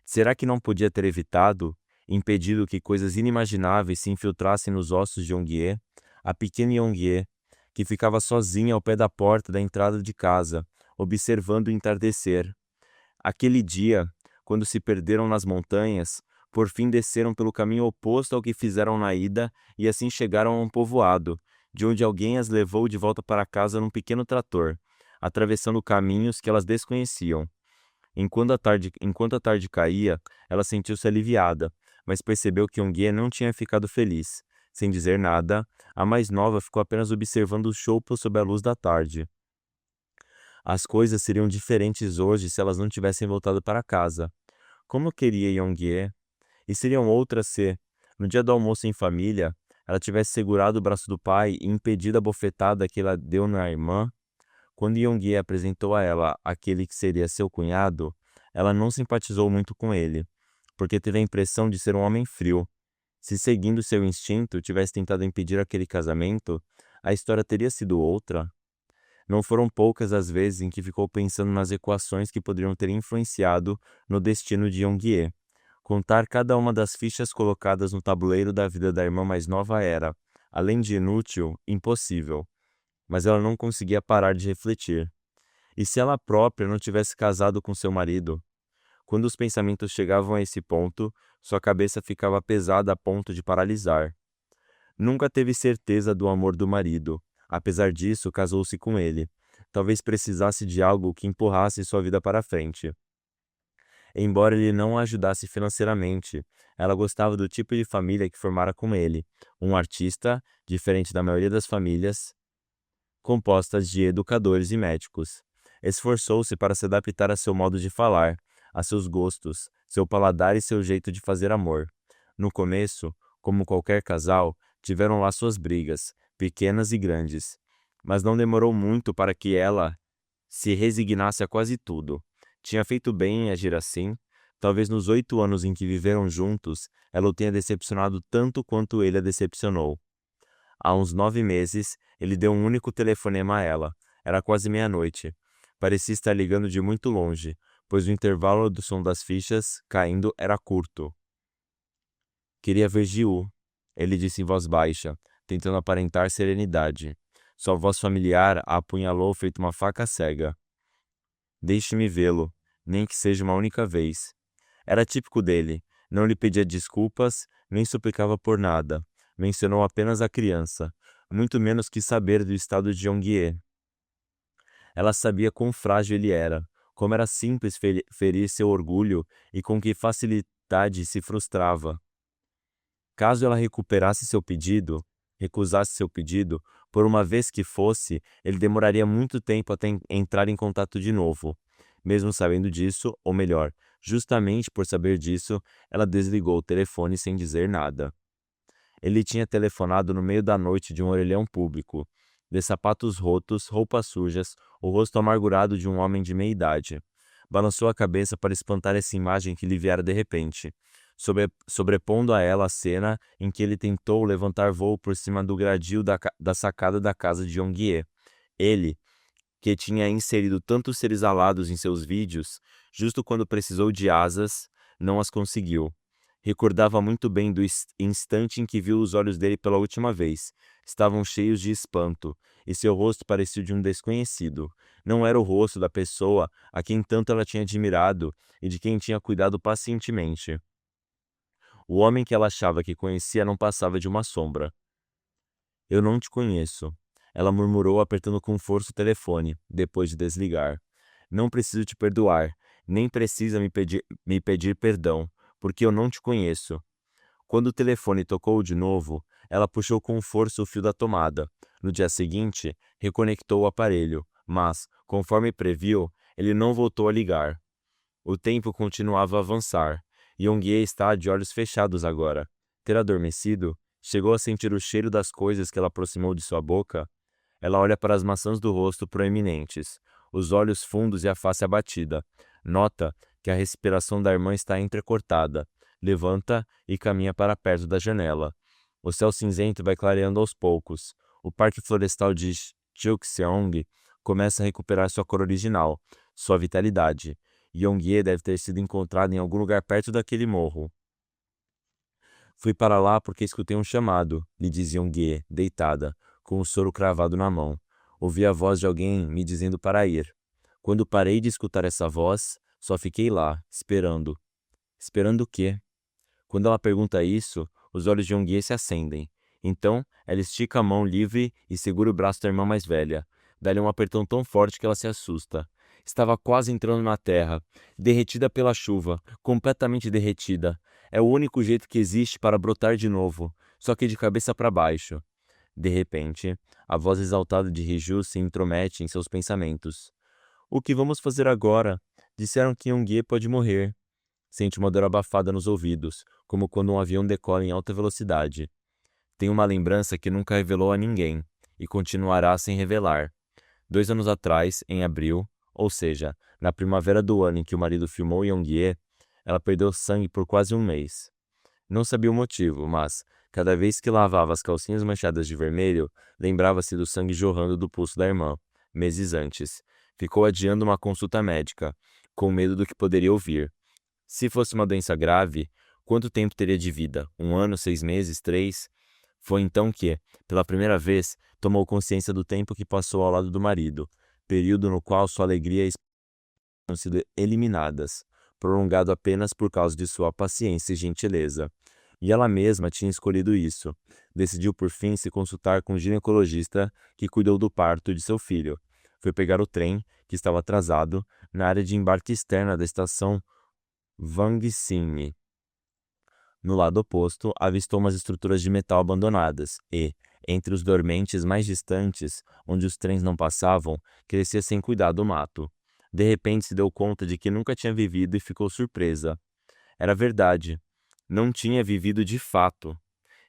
Será que não podia ter evitado, impedido que coisas inimagináveis se infiltrassem nos ossos de Yongie? A pequena Yongie, que ficava sozinha ao pé da porta da entrada de casa, observando o entardecer. Aquele dia, quando se perderam nas montanhas, por fim desceram pelo caminho oposto ao que fizeram na ida e assim chegaram a um povoado, de onde alguém as levou de volta para casa num pequeno trator, atravessando caminhos que elas desconheciam. Enquanto a tarde caía, ela sentiu-se aliviada, mas percebeu que Yongie não tinha ficado feliz. Sem dizer nada, a mais nova ficou apenas observando o chopo sob a luz da tarde. As coisas seriam diferentes hoje se elas não tivessem voltado para casa. Como queria Yongie? E seriam outras se, no dia do almoço em família, ela tivesse segurado o braço do pai e impedido a bofetada que ela deu na irmã? Quando Yongie apresentou a ela aquele que seria seu cunhado, ela não simpatizou muito com ele, porque teve a impressão de ser um homem frio. Se seguindo seu instinto tivesse tentado impedir aquele casamento, a história teria sido outra. Não foram poucas as vezes em que ficou pensando nas equações que poderiam ter influenciado no destino de Yongie. Contar cada uma das fichas colocadas no tabuleiro da vida da irmã mais nova era, além de inútil, impossível. Mas ela não conseguia parar de refletir. E se ela própria não tivesse casado com seu marido? Quando os pensamentos chegavam a esse ponto, sua cabeça ficava pesada a ponto de paralisar. Nunca teve certeza do amor do marido. Apesar disso, casou-se com ele. Talvez precisasse de algo que empurrasse sua vida para frente. Embora ele não a ajudasse financeiramente, ela gostava do tipo de família que formara com ele, um artista, diferente da maioria das famílias, compostas de educadores e médicos. Esforçou-se para se adaptar a seu modo de falar, a seus gostos, seu paladar e seu jeito de fazer amor. No começo, como qualquer casal, tiveram lá suas brigas, pequenas e grandes. Mas não demorou muito para que ela se resignasse a quase tudo. Tinha feito bem em agir assim. Talvez nos 8 anos em que viveram juntos, ela o tenha decepcionado tanto quanto ele a decepcionou. Há uns 9 meses, ele deu um único telefonema a ela. Era quase meia-noite. Parecia estar ligando de muito longe, pois o intervalo do som das fichas caindo era curto. Queria ver Jiu, ele disse em voz baixa, tentando aparentar serenidade. Sua voz familiar a apunhalou feito uma faca cega. Deixe-me vê-lo, nem que seja uma única vez. Era típico dele. Não lhe pedia desculpas, nem suplicava por nada. Mencionou apenas a criança. Muito menos quis saber do estado de Yongie. Ela sabia quão frágil ele era, como era simples ferir seu orgulho e com que facilidade se frustrava. Caso ela recusasse seu pedido, por uma vez que fosse, ele demoraria muito tempo até entrar em contato de novo. Mesmo sabendo disso, ou melhor, justamente por saber disso, ela desligou o telefone sem dizer nada. Ele tinha telefonado no meio da noite de um orelhão público, de sapatos rotos, roupas sujas, o rosto amargurado de um homem de meia idade. Balançou a cabeça para espantar essa imagem que lhe viera de repente, sobrepondo a ela a cena em que ele tentou levantar voo por cima do gradil da sacada da casa de Yongie. Ele, que tinha inserido tantos seres alados em seus vídeos, justo quando precisou de asas, não as conseguiu. Recordava muito bem do instante em que viu os olhos dele pela última vez. Estavam cheios de espanto, e seu rosto parecia de um desconhecido. Não era o rosto da pessoa a quem tanto ela tinha admirado e de quem tinha cuidado pacientemente. O homem que ela achava que conhecia não passava de uma sombra. Eu não te conheço, ela murmurou apertando com força o telefone, depois de desligar. Não preciso te perdoar, nem precisa me pedir perdão, porque eu não te conheço. Quando o telefone tocou de novo, ela puxou com força o fio da tomada. No dia seguinte, reconectou o aparelho, mas, conforme previu, ele não voltou a ligar. O tempo continuava a avançar. Yongie está de olhos fechados agora. Ter adormecido, chegou a sentir o cheiro das coisas que ela aproximou de sua boca. Ela olha para as maçãs do rosto proeminentes, os olhos fundos e a face abatida. Nota que a respiração da irmã está entrecortada. Levanta e caminha para perto da janela. O céu cinzento vai clareando aos poucos. O Parque Florestal de Cheokseong começa a recuperar sua cor original, sua vitalidade. Yongie deve ter sido encontrado em algum lugar perto daquele morro. Fui para lá porque escutei um chamado, lhe diz Yongie, deitada, com o soro cravado na mão. Ouvi a voz de alguém me dizendo para ir. Quando parei de escutar essa voz, só fiquei lá, esperando. Esperando o quê? Quando ela pergunta isso, os olhos de Yongie se acendem. Então, ela estica a mão livre e segura o braço da irmã mais velha. Dá-lhe um apertão tão forte que ela se assusta. Estava quase entrando na terra, derretida pela chuva, completamente derretida. É o único jeito que existe para brotar de novo, só que de cabeça para baixo. De repente, a voz exaltada de Riju se intromete em seus pensamentos. O que vamos fazer agora? Disseram que Yongie pode morrer. Sente uma dor abafada nos ouvidos, como quando um avião decola em alta velocidade. Tem uma lembrança que nunca revelou a ninguém, e continuará sem revelar. 2 anos atrás, em abril, ou seja, na primavera do ano em que o marido filmou Yongie, ela perdeu sangue por quase um mês. Não sabia o motivo, mas, cada vez que lavava as calcinhas manchadas de vermelho, lembrava-se do sangue jorrando do pulso da irmã, meses antes. Ficou adiando uma consulta médica, com medo do que poderia ouvir. Se fosse uma doença grave, quanto tempo teria de vida? 1 ano, 6 meses, 3? Foi então que, pela primeira vez, tomou consciência do tempo que passou ao lado do marido, período no qual sua alegria e esperança tinham sido eliminadas, prolongado apenas por causa de sua paciência e gentileza. E ela mesma tinha escolhido isso. Decidiu por fim se consultar com o ginecologista que cuidou do parto de seu filho. Foi pegar o trem, que estava atrasado, na área de embarque externa da estação Wangsinmi. No lado oposto, avistou umas estruturas de metal abandonadas e, entre os dormentes mais distantes, onde os trens não passavam, crescia sem cuidado o mato. De repente se deu conta de que nunca tinha vivido e ficou surpresa. Era verdade. Não tinha vivido de fato.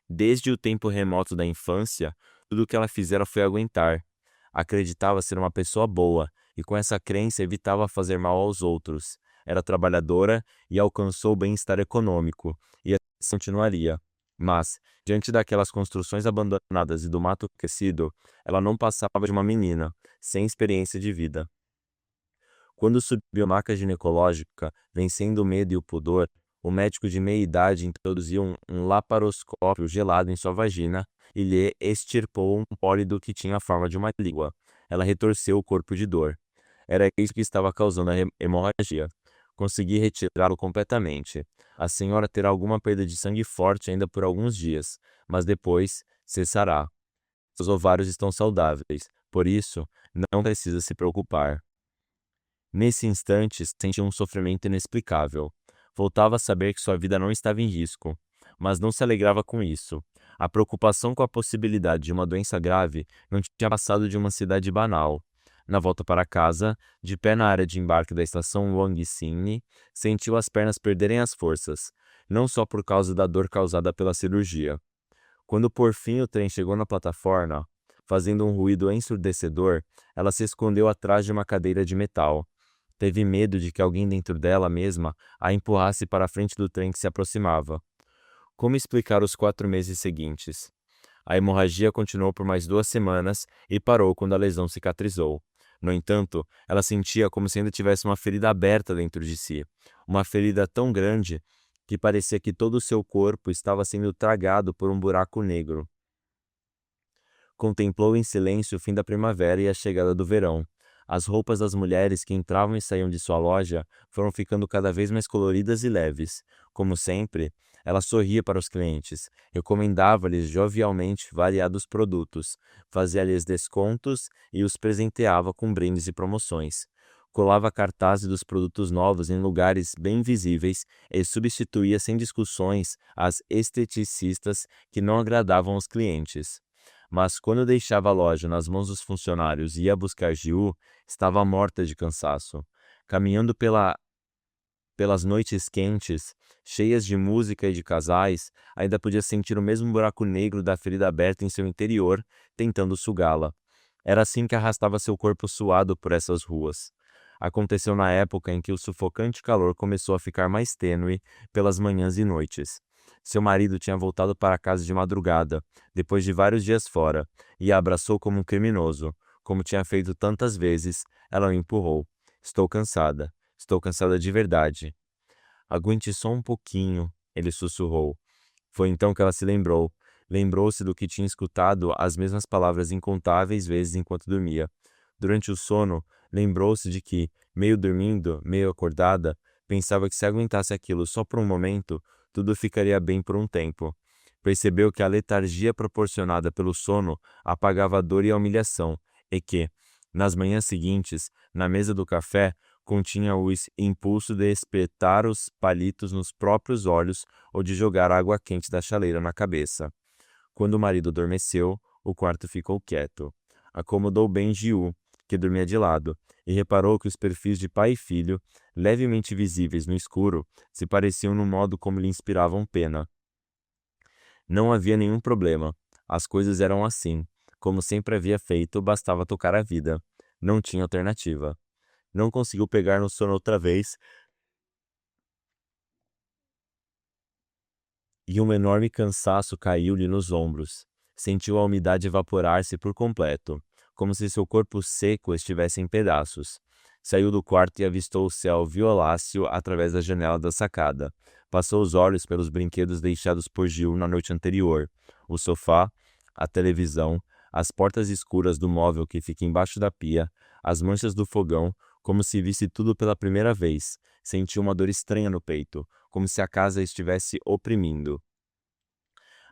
Desde o tempo remoto da infância, tudo o que ela fizera foi aguentar. Acreditava ser uma pessoa boa e com essa crença evitava fazer mal aos outros. Era trabalhadora e alcançou o bem-estar econômico, e assim continuaria. Mas, diante daquelas construções abandonadas e do mato aquecido, ela não passava de uma menina, sem experiência de vida. Quando subiu a maca ginecológica, vencendo o medo e o pudor, o médico de meia-idade introduziu um laparoscópio gelado em sua vagina e lhe extirpou um pólido que tinha a forma de uma língua. Ela retorceu o corpo de dor. Era isso que estava causando a hemorragia. Consegui retirá-lo completamente. A senhora terá alguma perda de sangue forte ainda por alguns dias, mas depois cessará. Seus ovários estão saudáveis, por isso não precisa se preocupar. Nesse instante, senti um sofrimento inexplicável. Voltava a saber que sua vida não estava em risco, mas não se alegrava com isso. A preocupação com a possibilidade de uma doença grave não tinha passado de uma ansiedade banal. Na volta para casa, de pé na área de embarque da estação Wangxing, sentiu as pernas perderem as forças, não só por causa da dor causada pela cirurgia. Quando por fim o trem chegou na plataforma, fazendo um ruído ensurdecedor, ela se escondeu atrás de uma cadeira de metal. Teve medo de que alguém dentro dela mesma a empurrasse para a frente do trem que se aproximava. Como explicar os 4 meses seguintes? A hemorragia continuou por mais 2 semanas e parou quando a lesão cicatrizou. No entanto, ela sentia como se ainda tivesse uma ferida aberta dentro de si. Uma ferida tão grande que parecia que todo o seu corpo estava sendo tragado por um buraco negro. Contemplou em silêncio o fim da primavera e a chegada do verão. As roupas das mulheres que entravam e saíam de sua loja foram ficando cada vez mais coloridas e leves. Como sempre, ela sorria para os clientes, recomendava-lhes jovialmente variados produtos, fazia-lhes descontos e os presenteava com brindes e promoções. Colava cartazes dos produtos novos em lugares bem visíveis e substituía sem discussões as esteticistas que não agradavam aos clientes. Mas quando deixava a loja nas mãos dos funcionários e ia buscar Jiu, estava morta de cansaço. Caminhando pelas noites quentes, cheias de música e de casais, ainda podia sentir o mesmo buraco negro da ferida aberta em seu interior, tentando sugá-la. Era assim que arrastava seu corpo suado por essas ruas. Aconteceu na época em que o sufocante calor começou a ficar mais tênue pelas manhãs e noites. Seu marido tinha voltado para casa de madrugada, depois de vários dias fora, e a abraçou como um criminoso. Como tinha feito tantas vezes, ela o empurrou. Estou cansada. Estou cansada de verdade. Aguente só um pouquinho, ele sussurrou. Foi então que ela se lembrou. Lembrou-se do que tinha escutado as mesmas palavras incontáveis vezes enquanto dormia. Durante o sono, lembrou-se de que, meio dormindo, meio acordada, pensava que se aguentasse aquilo só por um momento, tudo ficaria bem por um tempo. Percebeu que a letargia proporcionada pelo sono apagava a dor e a humilhação, e que, nas manhãs seguintes, na mesa do café, continha o impulso de espetar os palitos nos próprios olhos ou de jogar água quente da chaleira na cabeça. Quando o marido adormeceu, o quarto ficou quieto. Acomodou bem Jiu, que dormia de lado, e reparou que os perfis de pai e filho, levemente visíveis no escuro, se pareciam no modo como lhe inspiravam pena. Não havia nenhum problema. As coisas eram assim. Como sempre havia feito, bastava tocar a vida. Não tinha alternativa. Não conseguiu pegar no sono outra vez, e um enorme cansaço caiu-lhe nos ombros. Sentiu a umidade evaporar-se por completo, como se seu corpo seco estivesse em pedaços. Saiu do quarto e avistou o céu violáceo através da janela da sacada. Passou os olhos pelos brinquedos deixados por Gil na noite anterior. O sofá, a televisão, as portas escuras do móvel que fica embaixo da pia, as manchas do fogão, como se visse tudo pela primeira vez. Sentiu uma dor estranha no peito, como se a casa estivesse oprimindo.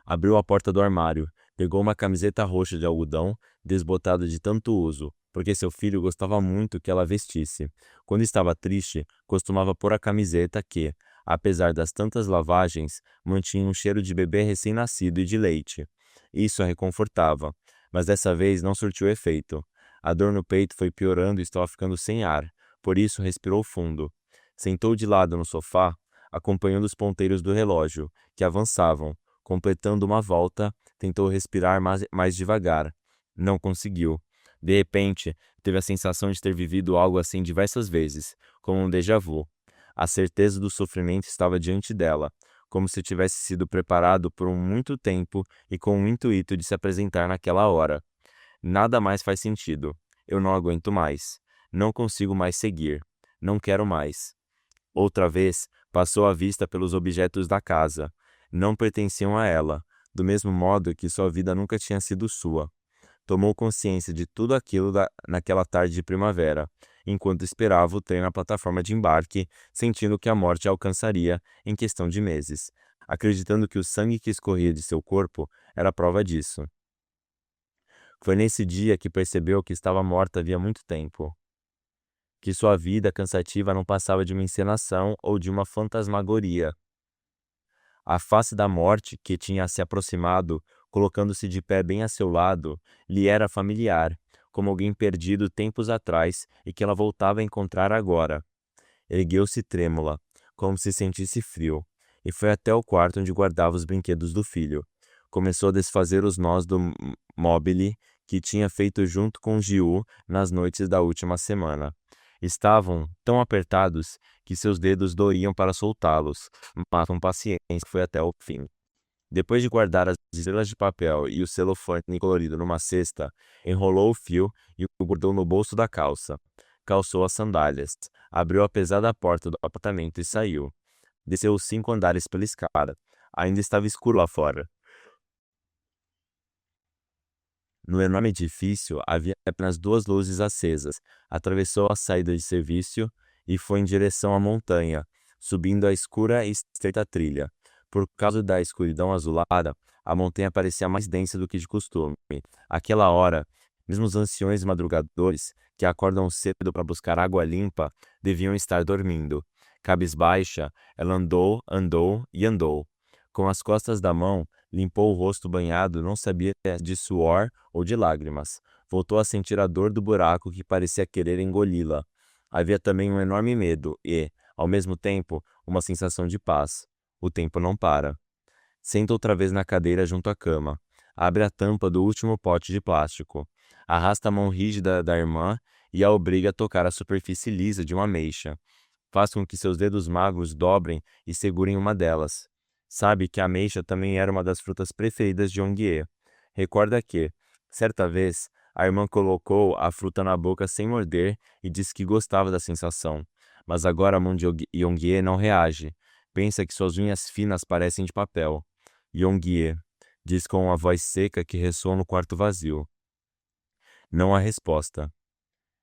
Abriu a porta do armário, pegou uma camiseta roxa de algodão, desbotada de tanto uso, porque seu filho gostava muito que ela vestisse. Quando estava triste, costumava pôr a camiseta que, apesar das tantas lavagens, mantinha um cheiro de bebê recém-nascido e de leite. Isso a reconfortava, mas dessa vez não surtiu efeito. A dor no peito foi piorando e estava ficando sem ar, por isso respirou fundo. Sentou de lado no sofá, acompanhando os ponteiros do relógio, que avançavam. Completando uma volta, tentou respirar mais devagar. Não conseguiu. De repente, teve a sensação de ter vivido algo assim diversas vezes, como um déjà vu. A certeza do sofrimento estava diante dela, como se tivesse sido preparado por muito tempo e com o intuito de se apresentar naquela hora. Nada mais faz sentido. Eu não aguento mais. Não consigo mais seguir. Não quero mais. Outra vez, passou a vista pelos objetos da casa. Não pertenciam a ela, do mesmo modo que sua vida nunca tinha sido sua. Tomou consciência de tudo aquilo naquela tarde de primavera, enquanto esperava o trem na plataforma de embarque, sentindo que a morte a alcançaria em questão de meses, acreditando que o sangue que escorria de seu corpo era prova disso. Foi nesse dia que percebeu que estava morta havia muito tempo, que sua vida cansativa não passava de uma encenação ou de uma fantasmagoria. A face da morte, que tinha se aproximado, colocando-se de pé bem a seu lado, lhe era familiar, como alguém perdido tempos atrás e que ela voltava a encontrar agora. Ergueu-se trêmula, como se sentisse frio, e foi até o quarto onde guardava os brinquedos do filho. Começou a desfazer os nós do mobile que tinha feito junto com Giu nas noites da última semana. Estavam tão apertados que seus dedos doíam para soltá-los, mas com paciência foi até o fim. Depois de guardar as estrelas de papel e o celofane colorido numa cesta, enrolou o fio e o guardou no bolso da calça. Calçou as sandálias, abriu a pesada porta do apartamento e saiu. Desceu os 5 andares pela escada. Ainda estava escuro lá fora. No enorme edifício havia apenas 2 luzes acesas. Atravessou a saída de serviço e foi em direção à montanha, subindo a escura e estreita trilha. Por causa da escuridão azulada, a montanha parecia mais densa do que de costume. Aquela hora, mesmo os anciões madrugadores, que acordam cedo para buscar água limpa, deviam estar dormindo. Cabisbaixa, ela andou, andou e andou. Com as costas da mão, limpou o rosto banhado, não sabia se era de suor ou de lágrimas. Voltou a sentir a dor do buraco que parecia querer engoli-la. Havia também um enorme medo e, ao mesmo tempo, uma sensação de paz. O tempo não para. Senta outra vez na cadeira junto à cama. Abre a tampa do último pote de plástico. Arrasta a mão rígida da irmã e a obriga a tocar a superfície lisa de uma ameixa. Faz com que seus dedos magros dobrem e segurem uma delas. Sabe que a ameixa também era uma das frutas preferidas de Yongye. Recorda que, certa vez, a irmã colocou a fruta na boca sem morder e disse que gostava da sensação. Mas agora a mão de Yongye não reage. Pensa que suas unhas finas parecem de papel. Yongye, diz com uma voz seca que ressoa no quarto vazio. Não há resposta.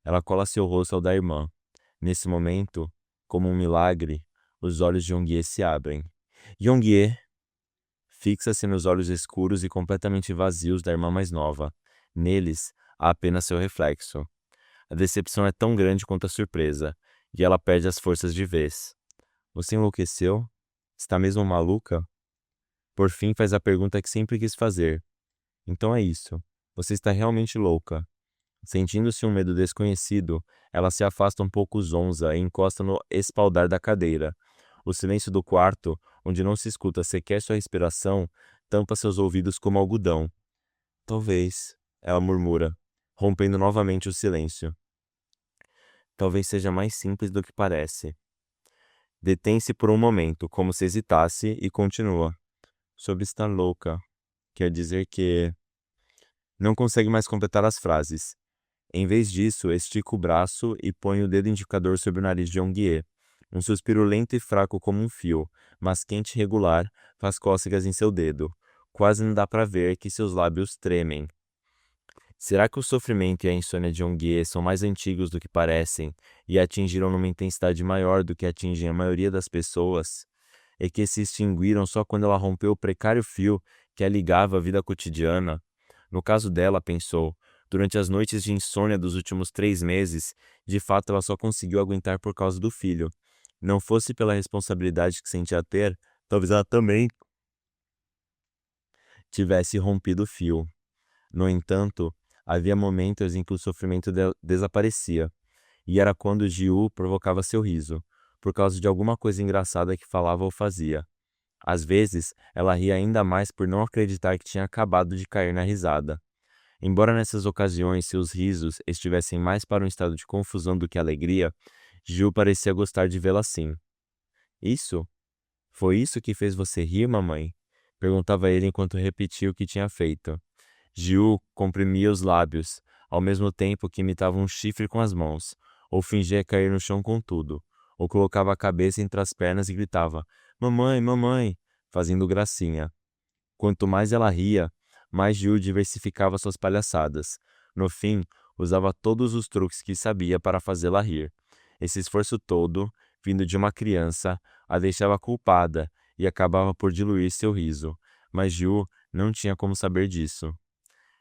Ela cola seu rosto ao da irmã. Nesse momento, como um milagre, os olhos de Yongye se abrem. Yongye fixa-se nos olhos escuros e completamente vazios da irmã mais nova. Neles, há apenas seu reflexo. A decepção é tão grande quanto a surpresa, e ela perde as forças de vez. Você enlouqueceu? Está mesmo maluca? Por fim, faz a pergunta que sempre quis fazer. Então é isso. Você está realmente louca. Sentindo-se um medo desconhecido, ela se afasta um pouco zonza e encosta no espaldar da cadeira. O silêncio do quarto, onde não se escuta sequer sua respiração, tampa seus ouvidos como algodão. Talvez, ela murmura, rompendo novamente o silêncio. Talvez seja mais simples do que parece. Detém-se por um momento, como se hesitasse, e continua. Sobre estar louca. Quer dizer que... Não consegue mais completar as frases. Em vez disso, estica o braço e põe o dedo indicador sobre o nariz de Yongye. Um suspiro lento e fraco como um fio, mas quente e regular, faz cócegas em seu dedo. Quase não dá para ver que seus lábios tremem. Será que o sofrimento e a insônia de Yongye são mais antigos do que parecem e atingiram numa intensidade maior do que atingem a maioria das pessoas? E que se extinguiram só quando ela rompeu o precário fio que a ligava à vida cotidiana? No caso dela, pensou, durante as noites de insônia dos últimos 3 meses, de fato ela só conseguiu aguentar por causa do filho. Não fosse pela responsabilidade que sentia ter, talvez ela também tivesse rompido o fio. No entanto, havia momentos em que o sofrimento desaparecia, e era quando Jiu provocava seu riso, por causa de alguma coisa engraçada que falava ou fazia. Às vezes, ela ria ainda mais por não acreditar que tinha acabado de cair na risada. Embora nessas ocasiões seus risos estivessem mais para um estado de confusão do que alegria, Jiu parecia gostar de vê-la assim. Isso? Foi isso que fez você rir, mamãe? Perguntava ele enquanto repetia o que tinha feito. Jiu comprimia os lábios, ao mesmo tempo que imitava um chifre com as mãos, ou fingia cair no chão com tudo, ou colocava a cabeça entre as pernas e gritava, mamãe, mamãe, fazendo gracinha. Quanto mais ela ria, mais Jiu diversificava suas palhaçadas. No fim, Usava todos os truques que sabia para fazê-la rir. Esse esforço todo, vindo de uma criança, a deixava culpada e acabava por diluir seu riso. Mas Ju não tinha como saber disso.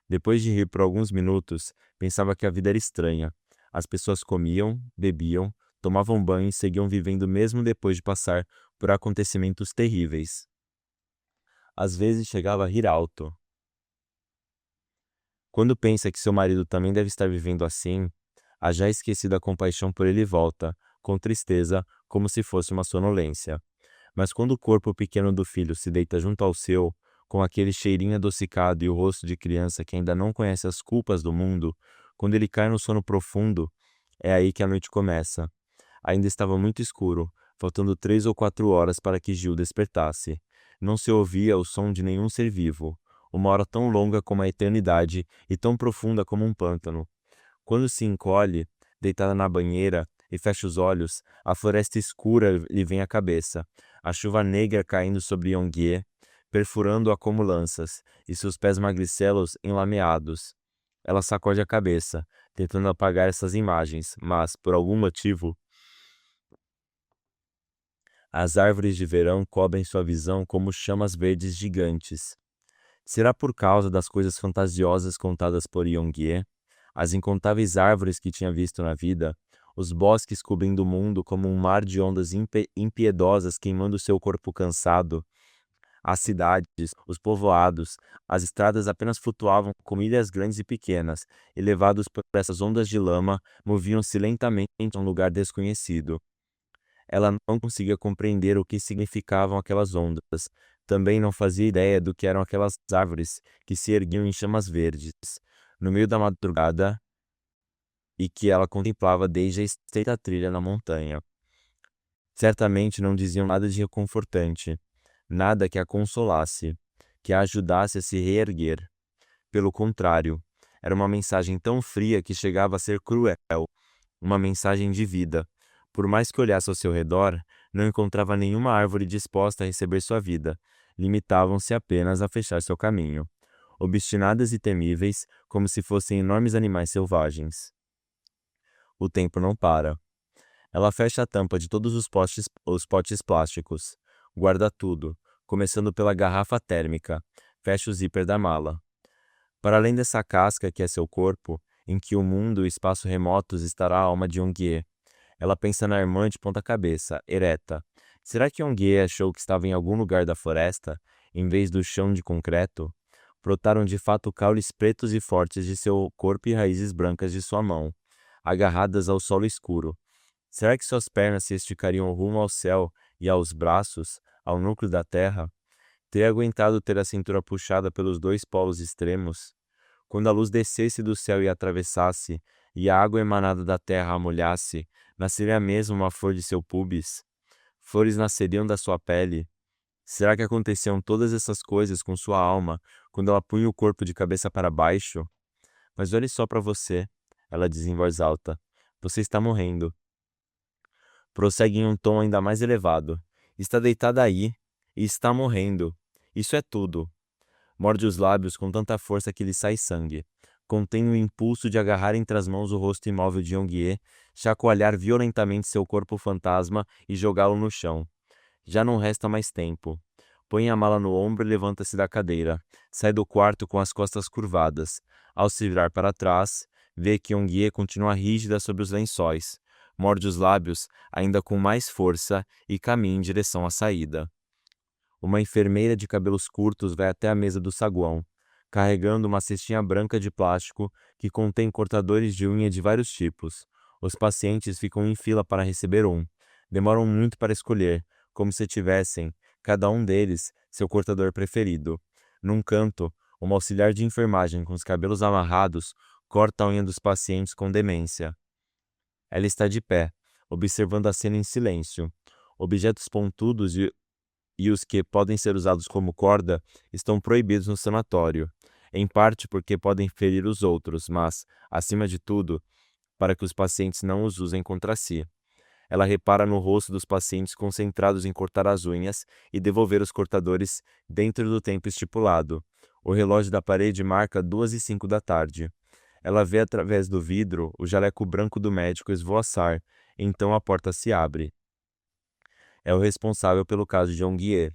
Depois de rir por alguns minutos, pensava que a vida era estranha. As pessoas comiam, bebiam, tomavam banho e seguiam vivendo mesmo depois de passar por acontecimentos terríveis. Às vezes chegava a rir alto. Quando pensa que seu marido também deve estar vivendo assim, a já esquecida compaixão por ele volta, com tristeza, como se fosse uma sonolência. Mas quando o corpo pequeno do filho se deita junto ao seu, com aquele cheirinho adocicado e o rosto de criança que ainda não conhece as culpas do mundo, quando ele cai no sono profundo, é aí que a noite começa. Ainda estava muito escuro, faltando 3 ou 4 horas para que Gil despertasse. Não se ouvia o som de nenhum ser vivo. Uma hora tão longa como a eternidade e tão profunda como um pântano. Quando se encolhe, deitada na banheira, e fecha os olhos, a floresta escura lhe vem à cabeça, a chuva negra caindo sobre Yongue, perfurando-a como lanças, e seus pés magricelos enlameados. Ela sacode a cabeça, tentando apagar essas imagens, mas, por algum motivo, as árvores de verão cobrem sua visão como chamas verdes gigantes. Será por causa das coisas fantasiosas contadas por Yongue, as incontáveis árvores que tinha visto na vida, os bosques cobrindo o mundo como um mar de ondas impiedosas queimando seu corpo cansado, as cidades, os povoados, as estradas apenas flutuavam como ilhas grandes e pequenas, e levados por essas ondas de lama, moviam-se lentamente a um lugar desconhecido. Ela não conseguia compreender o que significavam aquelas ondas. Também não fazia ideia do que eram aquelas árvores que se erguiam em chamas verdes, no meio da madrugada, e que ela contemplava desde a estreita trilha na montanha. Certamente não diziam nada de reconfortante, nada que a consolasse, que a ajudasse a se reerguer. Pelo contrário, era uma mensagem tão fria que chegava a ser cruel, uma mensagem de vida. Por mais que olhasse ao seu redor, não encontrava nenhuma árvore disposta a receber sua vida. Limitavam-se apenas a fechar seu caminho, obstinadas e temíveis, como se fossem enormes animais selvagens. O tempo não para. Ela fecha a tampa de todos os potes plásticos. Guarda tudo, começando pela garrafa térmica. Fecha o zíper da mala. Para além dessa casca que é seu corpo, em que o mundo e o espaço remotos estará a alma de Yongue. Ela pensa na irmã de ponta cabeça, ereta. Será que Yongue achou que estava em algum lugar da floresta, em vez do chão de concreto? Brotaram de fato caules pretos e fortes de seu corpo e raízes brancas de sua mão, agarradas ao solo escuro. Será que suas pernas se esticariam rumo ao céu e aos braços, ao núcleo da terra? Teria aguentado ter a cintura puxada pelos dois polos extremos? Quando a luz descesse do céu e a atravessasse, e a água emanada da terra a molhasse, nasceria mesmo uma flor de seu pubis? Flores nasceriam da sua pele? Será que aconteciam todas essas coisas com sua alma, quando ela punha o corpo de cabeça para baixo? Mas olhe só para você, ela diz em voz alta. Você está morrendo. Prossegue em um tom ainda mais elevado. Está deitada aí, e está morrendo. Isso é tudo. Morde os lábios com tanta força que lhe sai sangue. Contém o impulso de agarrar entre as mãos o rosto imóvel de Yongue, chacoalhar violentamente seu corpo fantasma e jogá-lo no chão. Já não resta mais tempo. Põe a mala no ombro e levanta-se da cadeira. Sai do quarto com as costas curvadas. Ao se virar para trás, vê que Yongue continua rígida sobre os lençóis. Morde os lábios, ainda com mais força, e caminha em direção à saída. Uma enfermeira de cabelos curtos vai até a mesa do saguão, carregando uma cestinha branca de plástico que contém cortadores de unha de vários tipos. Os pacientes ficam em fila para receber um. Demoram muito para escolher, como se tivessem, cada um deles, seu cortador preferido. Num canto, uma auxiliar de enfermagem com os cabelos amarrados corta a unha dos pacientes com demência. Ela está de pé, observando a cena em silêncio. Objetos pontudos e os que podem ser usados como corda estão proibidos no sanatório, em parte porque podem ferir os outros, mas, acima de tudo, para que os pacientes não os usem contra si. Ela repara no rosto dos pacientes concentrados em cortar as unhas e devolver os cortadores dentro do tempo estipulado. O relógio da parede marca 2:05 da tarde. Ela vê através do vidro o jaleco branco do médico esvoaçar, então a porta se abre. É o responsável pelo caso de Onguier.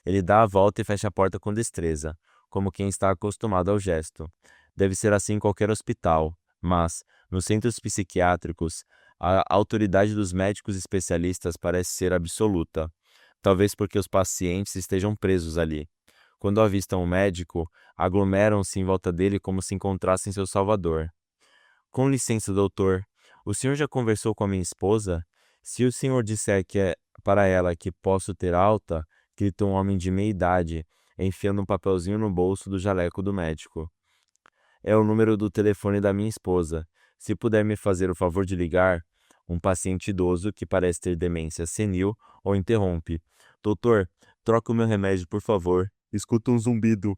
Ele dá a volta e fecha a porta com destreza, como quem está acostumado ao gesto. Deve ser assim em qualquer hospital, mas, nos centros psiquiátricos, a autoridade dos médicos especialistas parece ser absoluta. Talvez porque os pacientes estejam presos ali. Quando avistam o médico, aglomeram-se em volta dele como se encontrassem seu salvador. Com licença, doutor, o senhor já conversou com a minha esposa? Se o senhor disser que é para ela que posso ter alta, gritou um homem de meia idade, enfiando um papelzinho no bolso do jaleco do médico. É o número do telefone da minha esposa. Se puder me fazer o favor de ligar, um paciente idoso que parece ter demência senil ou interrompe. Doutor, troca o meu remédio, por favor. Escuta um zumbido.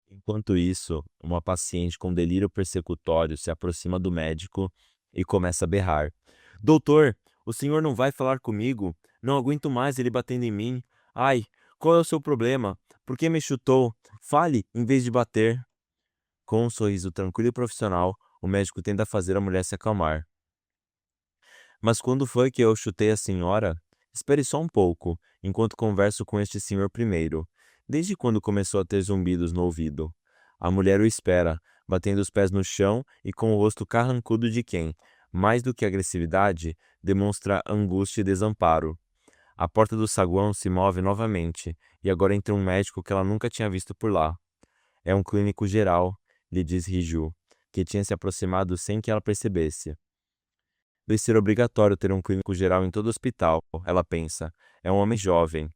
Enquanto isso, uma paciente com delírio persecutório se aproxima do médico e começa a berrar. Doutor, o senhor não vai falar comigo? Não aguento mais ele batendo em mim. Ai, qual é o seu problema? Por que me chutou? Fale, em vez de bater. Com um sorriso tranquilo e profissional, o médico tenta fazer a mulher se acalmar. Mas quando foi que eu chutei a senhora? Espere só um pouco, enquanto converso com este senhor primeiro. Desde quando começou a ter zumbidos no ouvido? A mulher o espera, batendo os pés no chão e com o rosto carrancudo de quem, mais do que agressividade, demonstra angústia e desamparo. A porta do saguão se move novamente, e agora entra um médico que ela nunca tinha visto por lá. É um clínico geral, lhe diz Riju, que tinha se aproximado sem que ela percebesse. Deve ser obrigatório ter um clínico geral em todo hospital, ela pensa. É um homem jovem.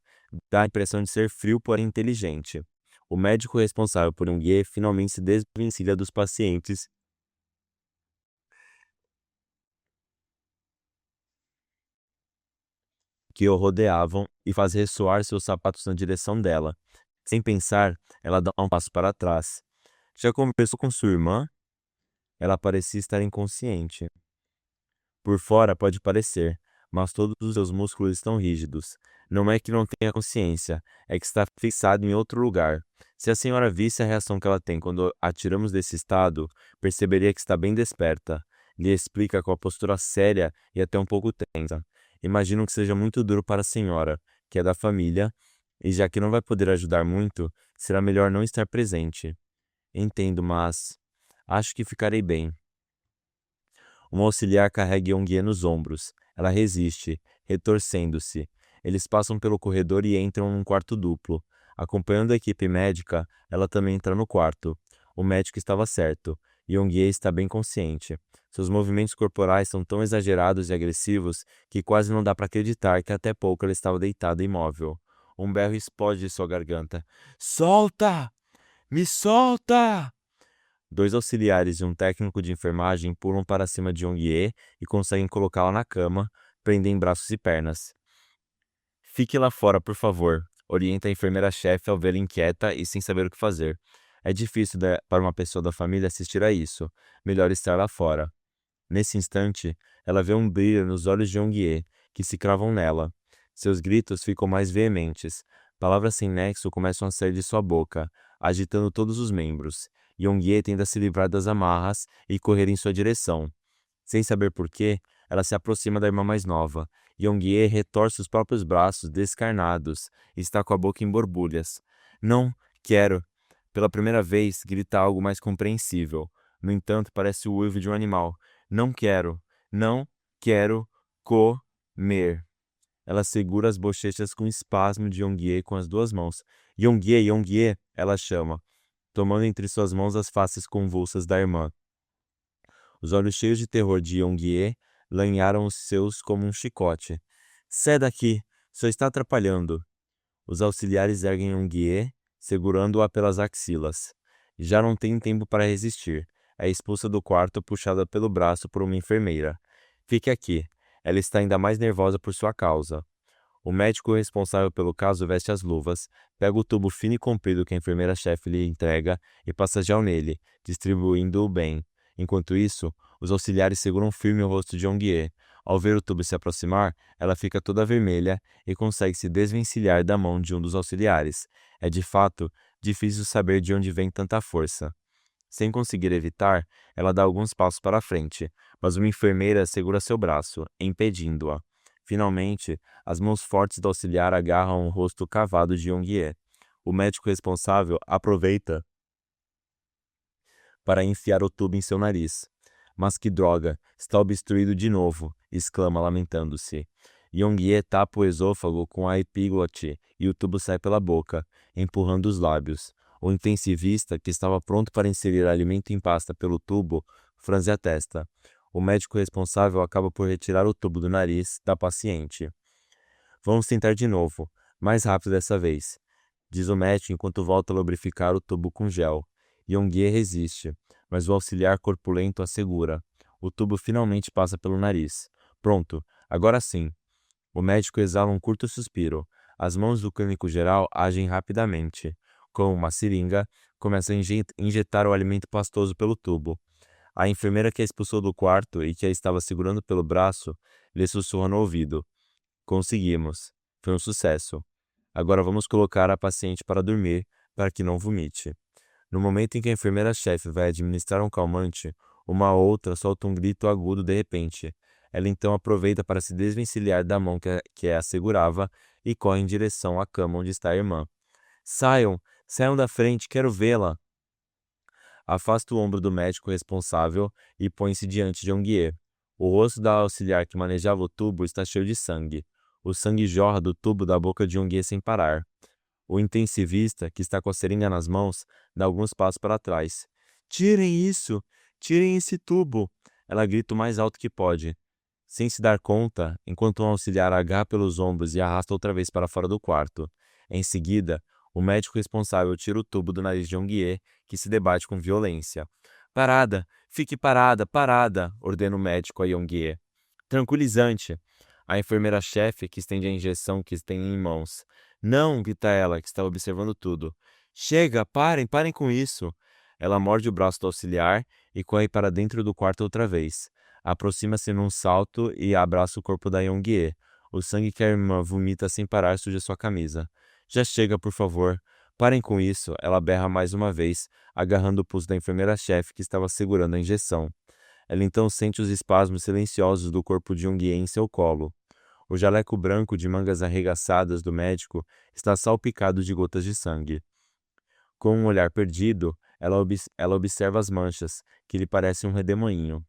Dá a impressão de ser frio, porém inteligente. O médico responsável por um guia finalmente se desvencilha dos pacientes que o rodeavam e faz ressoar seus sapatos na direção dela. Sem pensar, ela dá um passo para trás. Já conversou com sua irmã? Ela parecia estar inconsciente. Por fora pode parecer, mas todos os seus músculos estão rígidos. Não é que não tenha consciência, é que está fixado em outro lugar. Se a senhora visse a reação que ela tem quando a tiramos desse estado, perceberia que está bem desperta. Lhe explica com a postura séria e até um pouco tensa. Imagino que seja muito duro para a senhora, que é da família, e já que não vai poder ajudar muito, será melhor não estar presente. Entendo, mas acho que ficarei bem. Um auxiliar carrega Yongue nos ombros. Ela resiste, retorcendo-se. Eles passam pelo corredor e entram num quarto duplo. Acompanhando a equipe médica, ela também entra no quarto. O médico estava certo. Yongue está bem consciente. Seus movimentos corporais são tão exagerados e agressivos que quase não dá para acreditar que até pouco ela estava deitada imóvel. Um berro explode de sua garganta. Solta! Me solta! Dois auxiliares e um técnico de enfermagem pulam para cima de Yong-Ye e conseguem colocá-la na cama, prendem braços e pernas. Fique lá fora, por favor, orienta a enfermeira-chefe ao vê-la inquieta e sem saber o que fazer. É difícil para uma pessoa da família assistir a isso. Melhor estar lá fora. Nesse instante, ela vê um brilho nos olhos de Yong-Ye, que se cravam nela. Seus gritos ficam mais veementes. Palavras sem nexo começam a sair de sua boca, agitando todos os membros. Yong-Ye tenta se livrar das amarras e correr em sua direção. Sem saber por quê, ela se aproxima da irmã mais nova. Yong-Ye retorce os próprios braços descarnados e está com a boca em borbulhas. Não quero. Pela primeira vez, grita algo mais compreensível. No entanto, parece o uivo de um animal. Não quero. Não quero comer. Ela segura as bochechas com espasmo de Yong-Ye com as duas mãos. Yong-Ye, Yong-Ye, ela chama, tomando entre suas mãos as faces convulsas da irmã. Os olhos cheios de terror de Yong-Ye lanharam os seus como um chicote. Sai daqui! Só está atrapalhando. Os auxiliares erguem Yong-Ye, segurando-a pelas axilas. Já não tem tempo para resistir. É expulsa do quarto puxada pelo braço por uma enfermeira. Fique aqui. Ela está ainda mais nervosa por sua causa. O médico responsável pelo caso veste as luvas, pega o tubo fino e comprido que a enfermeira-chefe lhe entrega e passa gel nele, distribuindo-o bem. Enquanto isso, os auxiliares seguram firme o rosto de Yongie. Ao ver o tubo se aproximar, ela fica toda vermelha e consegue se desvencilhar da mão de um dos auxiliares. É de fato difícil saber de onde vem tanta força. Sem conseguir evitar, ela dá alguns passos para frente, mas uma enfermeira segura seu braço, impedindo-a. Finalmente, as mãos fortes do auxiliar agarram o rosto cavado de Yongie. O médico responsável aproveita para enfiar o tubo em seu nariz. Mas que droga, está obstruído de novo, exclama lamentando-se. Yongie tapa o esôfago com a epiglote e o tubo sai pela boca, empurrando os lábios. O intensivista, que estava pronto para inserir alimento em pasta pelo tubo, franze a testa. O médico responsável acaba por retirar o tubo do nariz da paciente. Vamos tentar de novo, mais rápido dessa vez, diz o médico enquanto volta a lubrificar o tubo com gel. Yongie resiste, mas o auxiliar corpulento a segura. O tubo finalmente passa pelo nariz. Pronto, agora sim. O médico exala um curto suspiro. As mãos do clínico geral agem rapidamente. Com uma seringa, começa a injetar o alimento pastoso pelo tubo. A enfermeira que a expulsou do quarto e que a estava segurando pelo braço lhe sussurra no ouvido. Conseguimos. Foi um sucesso. Agora vamos colocar a paciente para dormir, para que não vomite. No momento em que a enfermeira-chefe vai administrar um calmante, uma outra solta um grito agudo de repente. Ela então aproveita para se desvencilhar da mão que a segurava e corre em direção à cama onde está a irmã. Saiam! Saiam da frente, quero vê-la! Afasta o ombro do médico responsável e põe-se diante de Onguier. O rosto da auxiliar que manejava o tubo está cheio de sangue. O sangue jorra do tubo da boca de Onguier sem parar. O intensivista, que está com a seringa nas mãos, dá alguns passos para trás. Tirem isso! Tirem esse tubo! Ela grita o mais alto que pode. Sem se dar conta, enquanto um auxiliar a agarra pelos ombros e arrasta outra vez para fora do quarto. Em seguida, o médico responsável tira o tubo do nariz de Onguier, que se debate com violência. Parada! Fique parada, parada! Ordena o médico a Onguier. Tranquilizante. A enfermeira-chefe, que estende a injeção que tem em mãos. Não, grita ela, que está observando tudo. Chega, parem, parem com isso. Ela morde o braço do auxiliar e corre para dentro do quarto outra vez. Aproxima-se num salto e abraça o corpo da Yongie. O sangue que a irmã vomita sem parar suja sua camisa. Já chega, por favor. Parem com isso, ela berra mais uma vez, agarrando o pulso da enfermeira-chefe que estava segurando a injeção. Ela então sente os espasmos silenciosos do corpo de Yongie em seu colo. O jaleco branco de mangas arregaçadas do médico está salpicado de gotas de sangue. Com um olhar perdido, ela observa as manchas, que lhe parecem um redemoinho.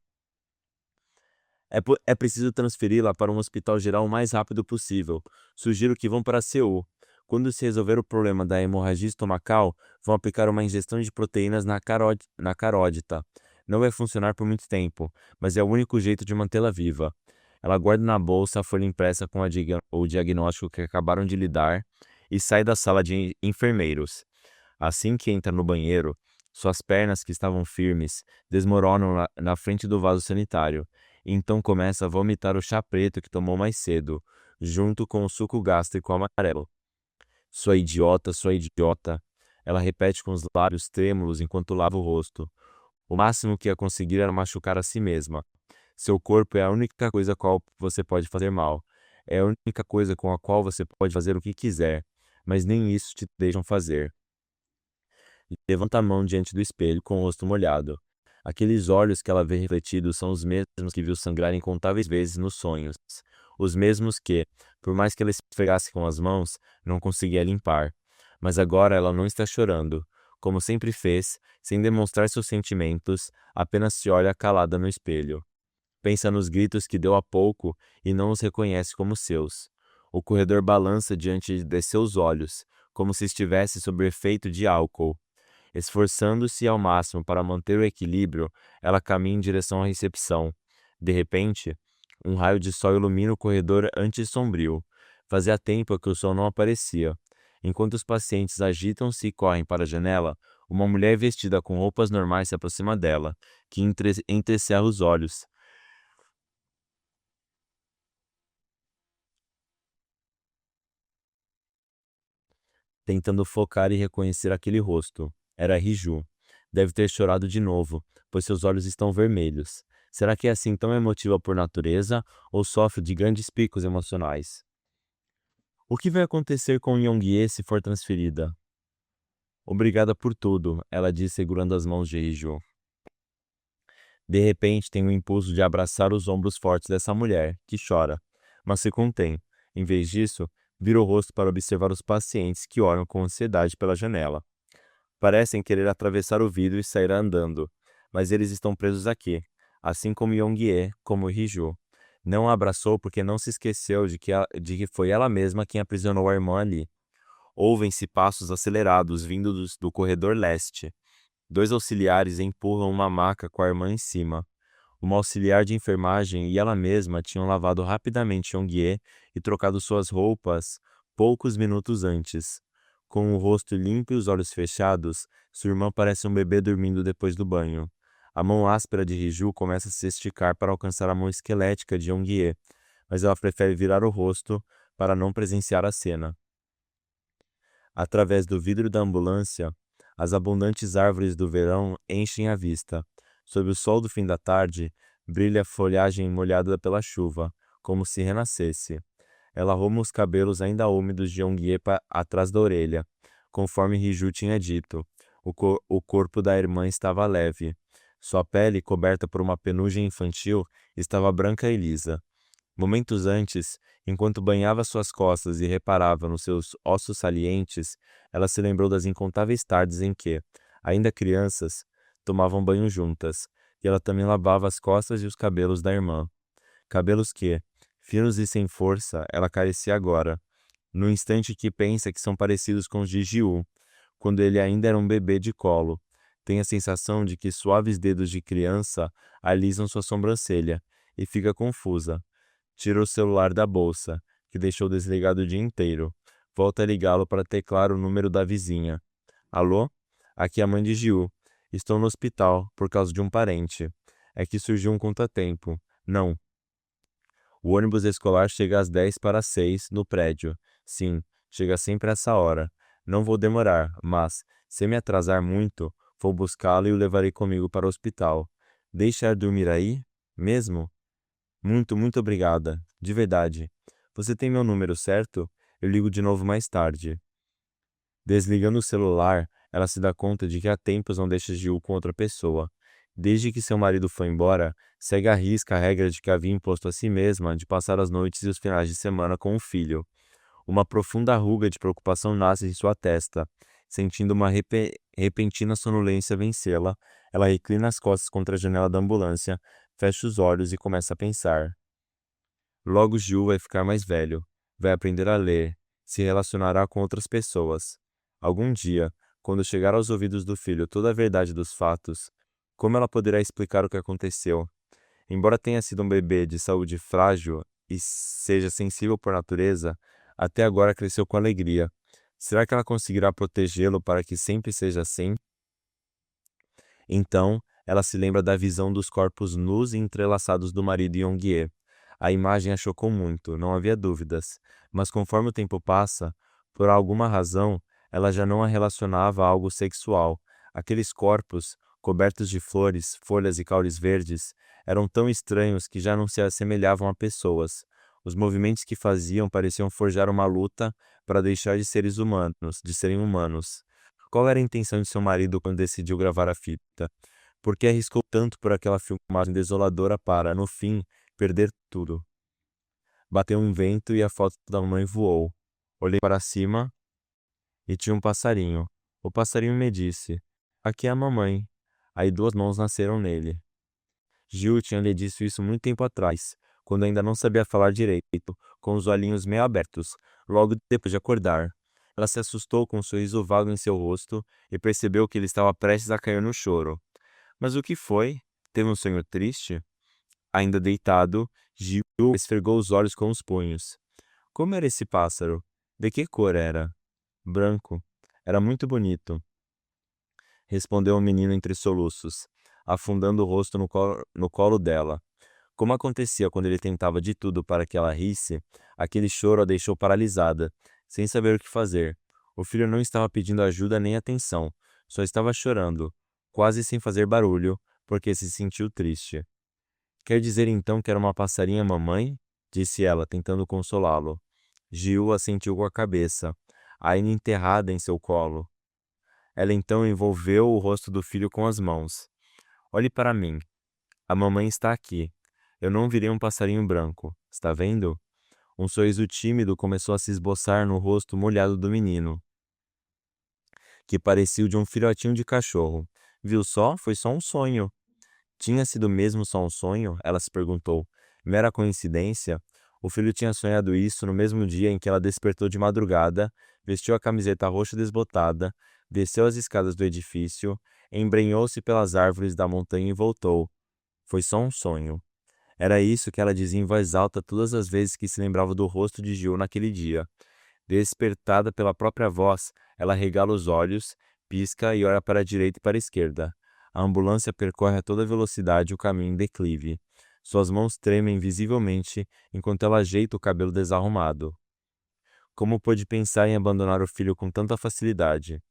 É preciso transferi-la para um hospital geral o mais rápido possível. Sugiro que vão para Seul. Quando se resolver o problema da hemorragia estomacal, vão aplicar uma ingestão de proteínas na carótida. Não vai funcionar por muito tempo, mas é o único jeito de mantê-la viva. Ela guarda na bolsa a folha impressa com o diagnóstico que acabaram de lhe dar e sai da sala de enfermeiros. Assim que entra no banheiro, suas pernas, que estavam firmes, desmoronam na frente do vaso sanitário. E então começa a vomitar o chá preto que tomou mais cedo, junto com o suco gástrico amarelo. Sua idiota, sua idiota. Ela repete com os lábios trêmulos enquanto lava o rosto. O máximo que ia conseguir era machucar a si mesma. Seu corpo é a única coisa com a qual você pode fazer mal. É a única coisa com a qual você pode fazer o que quiser, mas nem isso te deixam fazer. Levanta a mão diante do espelho com o rosto molhado. Aqueles olhos que ela vê refletidos são os mesmos que viu sangrar incontáveis vezes nos sonhos. Os mesmos que, por mais que ela esfregasse com as mãos, não conseguia limpar. Mas agora ela não está chorando. Como sempre fez, sem demonstrar seus sentimentos, apenas se olha calada no espelho. Pensa nos gritos que deu há pouco e não os reconhece como seus. O corredor balança diante de seus olhos, como se estivesse sob o efeito de álcool. Esforçando-se ao máximo para manter o equilíbrio, ela caminha em direção à recepção. De repente, um raio de sol ilumina o corredor antes sombrio. Fazia tempo que o sol não aparecia. Enquanto os pacientes agitam-se e correm para a janela, uma mulher vestida com roupas normais se aproxima dela, que entrecerra os olhos. Tentando focar e reconhecer aquele rosto. Era Riju. Deve ter chorado de novo, pois seus olhos estão vermelhos. Será que é assim tão emotiva por natureza ou sofre de grandes picos emocionais? O que vai acontecer com Yong-Ye se for transferida? Obrigada por tudo, ela diz segurando as mãos de Riju. De repente, tem o impulso de abraçar os ombros fortes dessa mulher, que chora, mas se contém. Em vez disso, vira o rosto para observar os pacientes que olham com ansiedade pela janela. Parecem querer atravessar o vidro e sair andando, mas eles estão presos aqui, assim como Yong-Ye, como Riju. Não a abraçou porque não se esqueceu de que foi ela mesma quem aprisionou a irmã ali. Ouvem-se passos acelerados vindo do corredor leste. Dois auxiliares empurram uma maca com a irmã em cima. Uma auxiliar de enfermagem e ela mesma tinham lavado rapidamente Yong-Ye e trocado suas roupas poucos minutos antes. Com o rosto limpo e os olhos fechados, sua irmã parece um bebê dormindo depois do banho. A mão áspera de Riju começa a se esticar para alcançar a mão esquelética de Yong-Ye, mas ela prefere virar o rosto para não presenciar a cena. Através do vidro da ambulância, as abundantes árvores do verão enchem a vista. Sob o sol do fim da tarde, brilha a folhagem molhada pela chuva, como se renascesse. Ela arruma os cabelos ainda úmidos de Yong-Ye atrás da orelha, conforme Riju tinha dito. O corpo da irmã estava leve. Sua pele, coberta por uma penugem infantil, estava branca e lisa. Momentos antes, enquanto banhava suas costas e reparava nos seus ossos salientes, ela se lembrou das incontáveis tardes em que, ainda crianças, tomavam banho juntas, e ela também lavava as costas e os cabelos da irmã. Cabelos que, finos e sem força, ela carecia agora, no instante que pensa que são parecidos com os de Jiu, quando ele ainda era um bebê de colo. Tem a sensação de que suaves dedos de criança alisam sua sobrancelha, e fica confusa. Tira o celular da bolsa, que deixou desligado o dia inteiro. Volta a ligá-lo para teclar o número da vizinha. Alô? Aqui é a mãe de Giu. Estou no hospital, por causa de um parente. É que surgiu um contratempo. Não. O ônibus escolar chega às 10 para 6 no prédio. Sim, chega sempre a essa hora. Não vou demorar, mas, se me atrasar muito, vou buscá-lo e o levarei comigo para o hospital. Deixar dormir aí? Mesmo? Muito, muito obrigada. De verdade. Você tem meu número, certo? Eu ligo de novo mais tarde. Desligando o celular, ela se dá conta de que há tempos não deixa Gil com outra pessoa. Desde que seu marido foi embora, segue à risca a regra de que havia imposto a si mesma de passar as noites e os finais de semana com o filho. Uma profunda ruga de preocupação nasce em sua testa. Sentindo uma repentina sonolência vencê-la, ela reclina as costas contra a janela da ambulância, fecha os olhos e começa a pensar. Logo Gil vai ficar mais velho, vai aprender a ler, se relacionará com outras pessoas. Algum dia, quando chegar aos ouvidos do filho toda a verdade dos fatos, como ela poderá explicar o que aconteceu? Embora tenha sido um bebê de saúde frágil e seja sensível por natureza, até agora cresceu com alegria. Será que ela conseguirá protegê-lo para que sempre seja assim? Então, ela se lembra da visão dos corpos nus e entrelaçados do marido Yong-Ye. A imagem a chocou muito, não havia dúvidas, mas conforme o tempo passa, por alguma razão, ela já não a relacionava a algo sexual. Aqueles corpos, cobertos de flores, folhas e caules verdes, eram tão estranhos que já não se assemelhavam a pessoas. Os movimentos que faziam pareciam forjar uma luta para deixar de serem humanos. Qual era a intenção de seu marido quando decidiu gravar a fita? Por que arriscou tanto por aquela filmagem desoladora para, no fim, perder tudo? Bateu um vento e a foto da mãe voou. Olhei para cima e tinha um passarinho. O passarinho me disse: "Aqui é a mamãe." Aí duas mãos nasceram nele. Gil tinha lhe dito isso muito tempo atrás, quando ainda não sabia falar direito, com os olhinhos meio abertos, logo depois de acordar. Ela se assustou com um sorriso vago em seu rosto e percebeu que ele estava prestes a cair no choro. Mas o que foi? Teve um sonho triste? Ainda deitado, Gil esfregou os olhos com os punhos. Como era esse pássaro? De que cor era? Branco. Era muito bonito, respondeu o menino entre soluços, afundando o rosto no colo dela. Como acontecia quando ele tentava de tudo para que ela risse, aquele choro a deixou paralisada, sem saber o que fazer. O filho não estava pedindo ajuda nem atenção, só estava chorando. quase sem fazer barulho, porque se sentiu triste. Quer dizer então que era uma passarinha, mamãe? Disse ela, tentando consolá-lo. Gil assentiu com a cabeça, ainda enterrada em seu colo. Ela então envolveu o rosto do filho com as mãos. Olhe para mim. A mamãe está aqui. Eu não virei um passarinho branco. Está vendo? Um sorriso tímido começou a se esboçar no rosto molhado do menino, que parecia o de um filhotinho de cachorro. Viu só? Foi só um sonho. Tinha sido mesmo só um sonho? Ela se perguntou. Mera coincidência? O filho tinha sonhado isso no mesmo dia em que ela despertou de madrugada, vestiu a camiseta roxa desbotada, desceu as escadas do edifício, embrenhou-se pelas árvores da montanha e voltou. Foi só um sonho. Era isso que ela dizia em voz alta todas as vezes que se lembrava do rosto de Gil naquele dia. Despertada pela própria voz, ela regala os olhos, pisca e olha para a direita e para a esquerda. A ambulância percorre a toda velocidade o caminho em declive. Suas mãos tremem visivelmente enquanto ela ajeita o cabelo desarrumado. Como pôde pensar em abandonar o filho com tanta facilidade?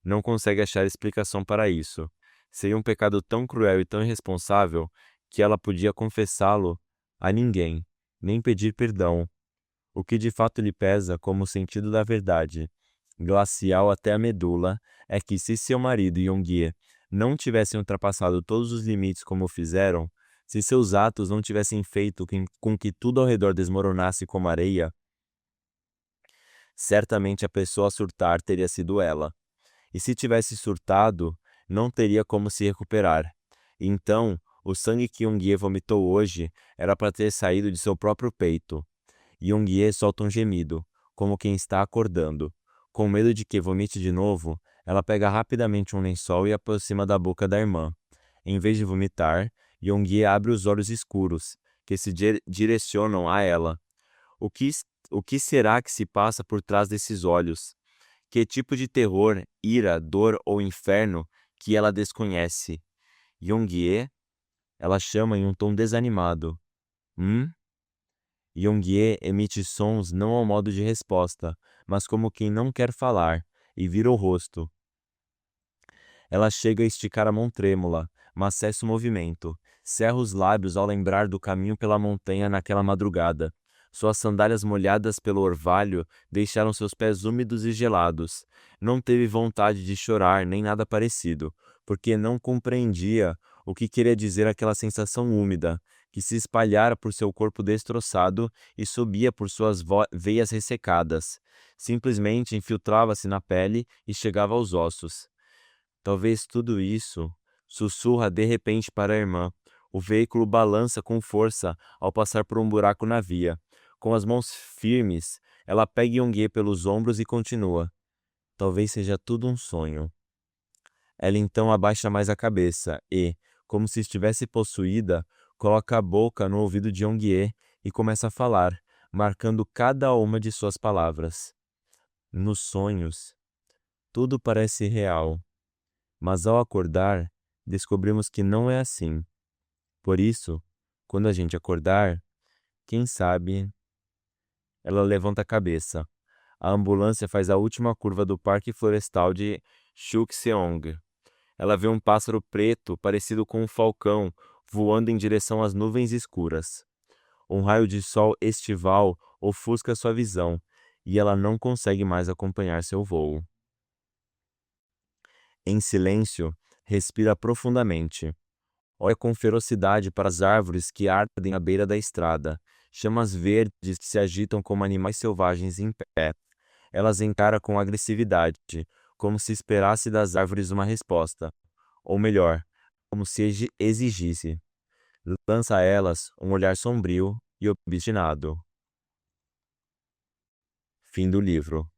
Não consegue achar explicação para isso. Seria um pecado tão cruel e tão irresponsável que ela podia confessá-lo a ninguém, nem pedir perdão. O que de fato lhe pesa como o sentido da verdade, glacial até a medula, é que se seu marido e Yongye não tivessem ultrapassado todos os limites como fizeram, se seus atos não tivessem feito com que tudo ao redor desmoronasse como areia, certamente a pessoa a surtar teria sido ela. E se tivesse surtado, não teria como se recuperar. Então, o sangue que Yongye vomitou hoje era para ter saído de seu próprio peito. Yongye solta um gemido, como quem está acordando. Com medo de que vomite de novo, ela pega rapidamente um lençol e aproxima da boca da irmã. Em vez de vomitar, Yongye abre os olhos escuros, que se direcionam a ela. O que, o que será que se passa por trás desses olhos? Que tipo de terror, ira, dor ou inferno que ela desconhece? Yongye? Ela chama em um tom desanimado. Yongye emite sons não ao modo de resposta, mas como quem não quer falar, e vira o rosto. Ela chega a esticar a mão trêmula, mas cessa o movimento. Cerra os lábios ao lembrar do caminho pela montanha naquela madrugada. Suas sandálias molhadas pelo orvalho deixaram seus pés úmidos e gelados. Não teve vontade de chorar nem nada parecido, porque não compreendia o que queria dizer aquela sensação úmida, que se espalhara por seu corpo destroçado e subia por suas veias ressecadas. Simplesmente infiltrava-se na pele e chegava aos ossos. Talvez tudo isso, sussurra de repente para a irmã. O veículo balança com força ao passar por um buraco na via. Com as mãos firmes, ela pega Yongye pelos ombros e continua. Talvez seja tudo um sonho. Ela então abaixa mais a cabeça e, como se estivesse possuída, coloca a boca no ouvido de Yongye e começa a falar, marcando cada uma de suas palavras. Nos sonhos, tudo parece real. Mas ao acordar, descobrimos que não é assim. Por isso, quando a gente acordar, quem sabe... Ela levanta a cabeça. A ambulância faz a última curva do Parque Florestal de Chukseong. Ela vê um pássaro preto, parecido com um falcão, voando em direção às nuvens escuras. Um raio de sol estival ofusca sua visão, e ela não consegue mais acompanhar seu voo. Em silêncio, respira profundamente. Olha com ferocidade para as árvores que ardem à beira da estrada, chamas verdes que se agitam como animais selvagens em pé. Elas encara com agressividade, como se esperasse das árvores uma resposta, ou melhor, como se exigisse. Lança a elas um olhar sombrio e obstinado. Fim do livro.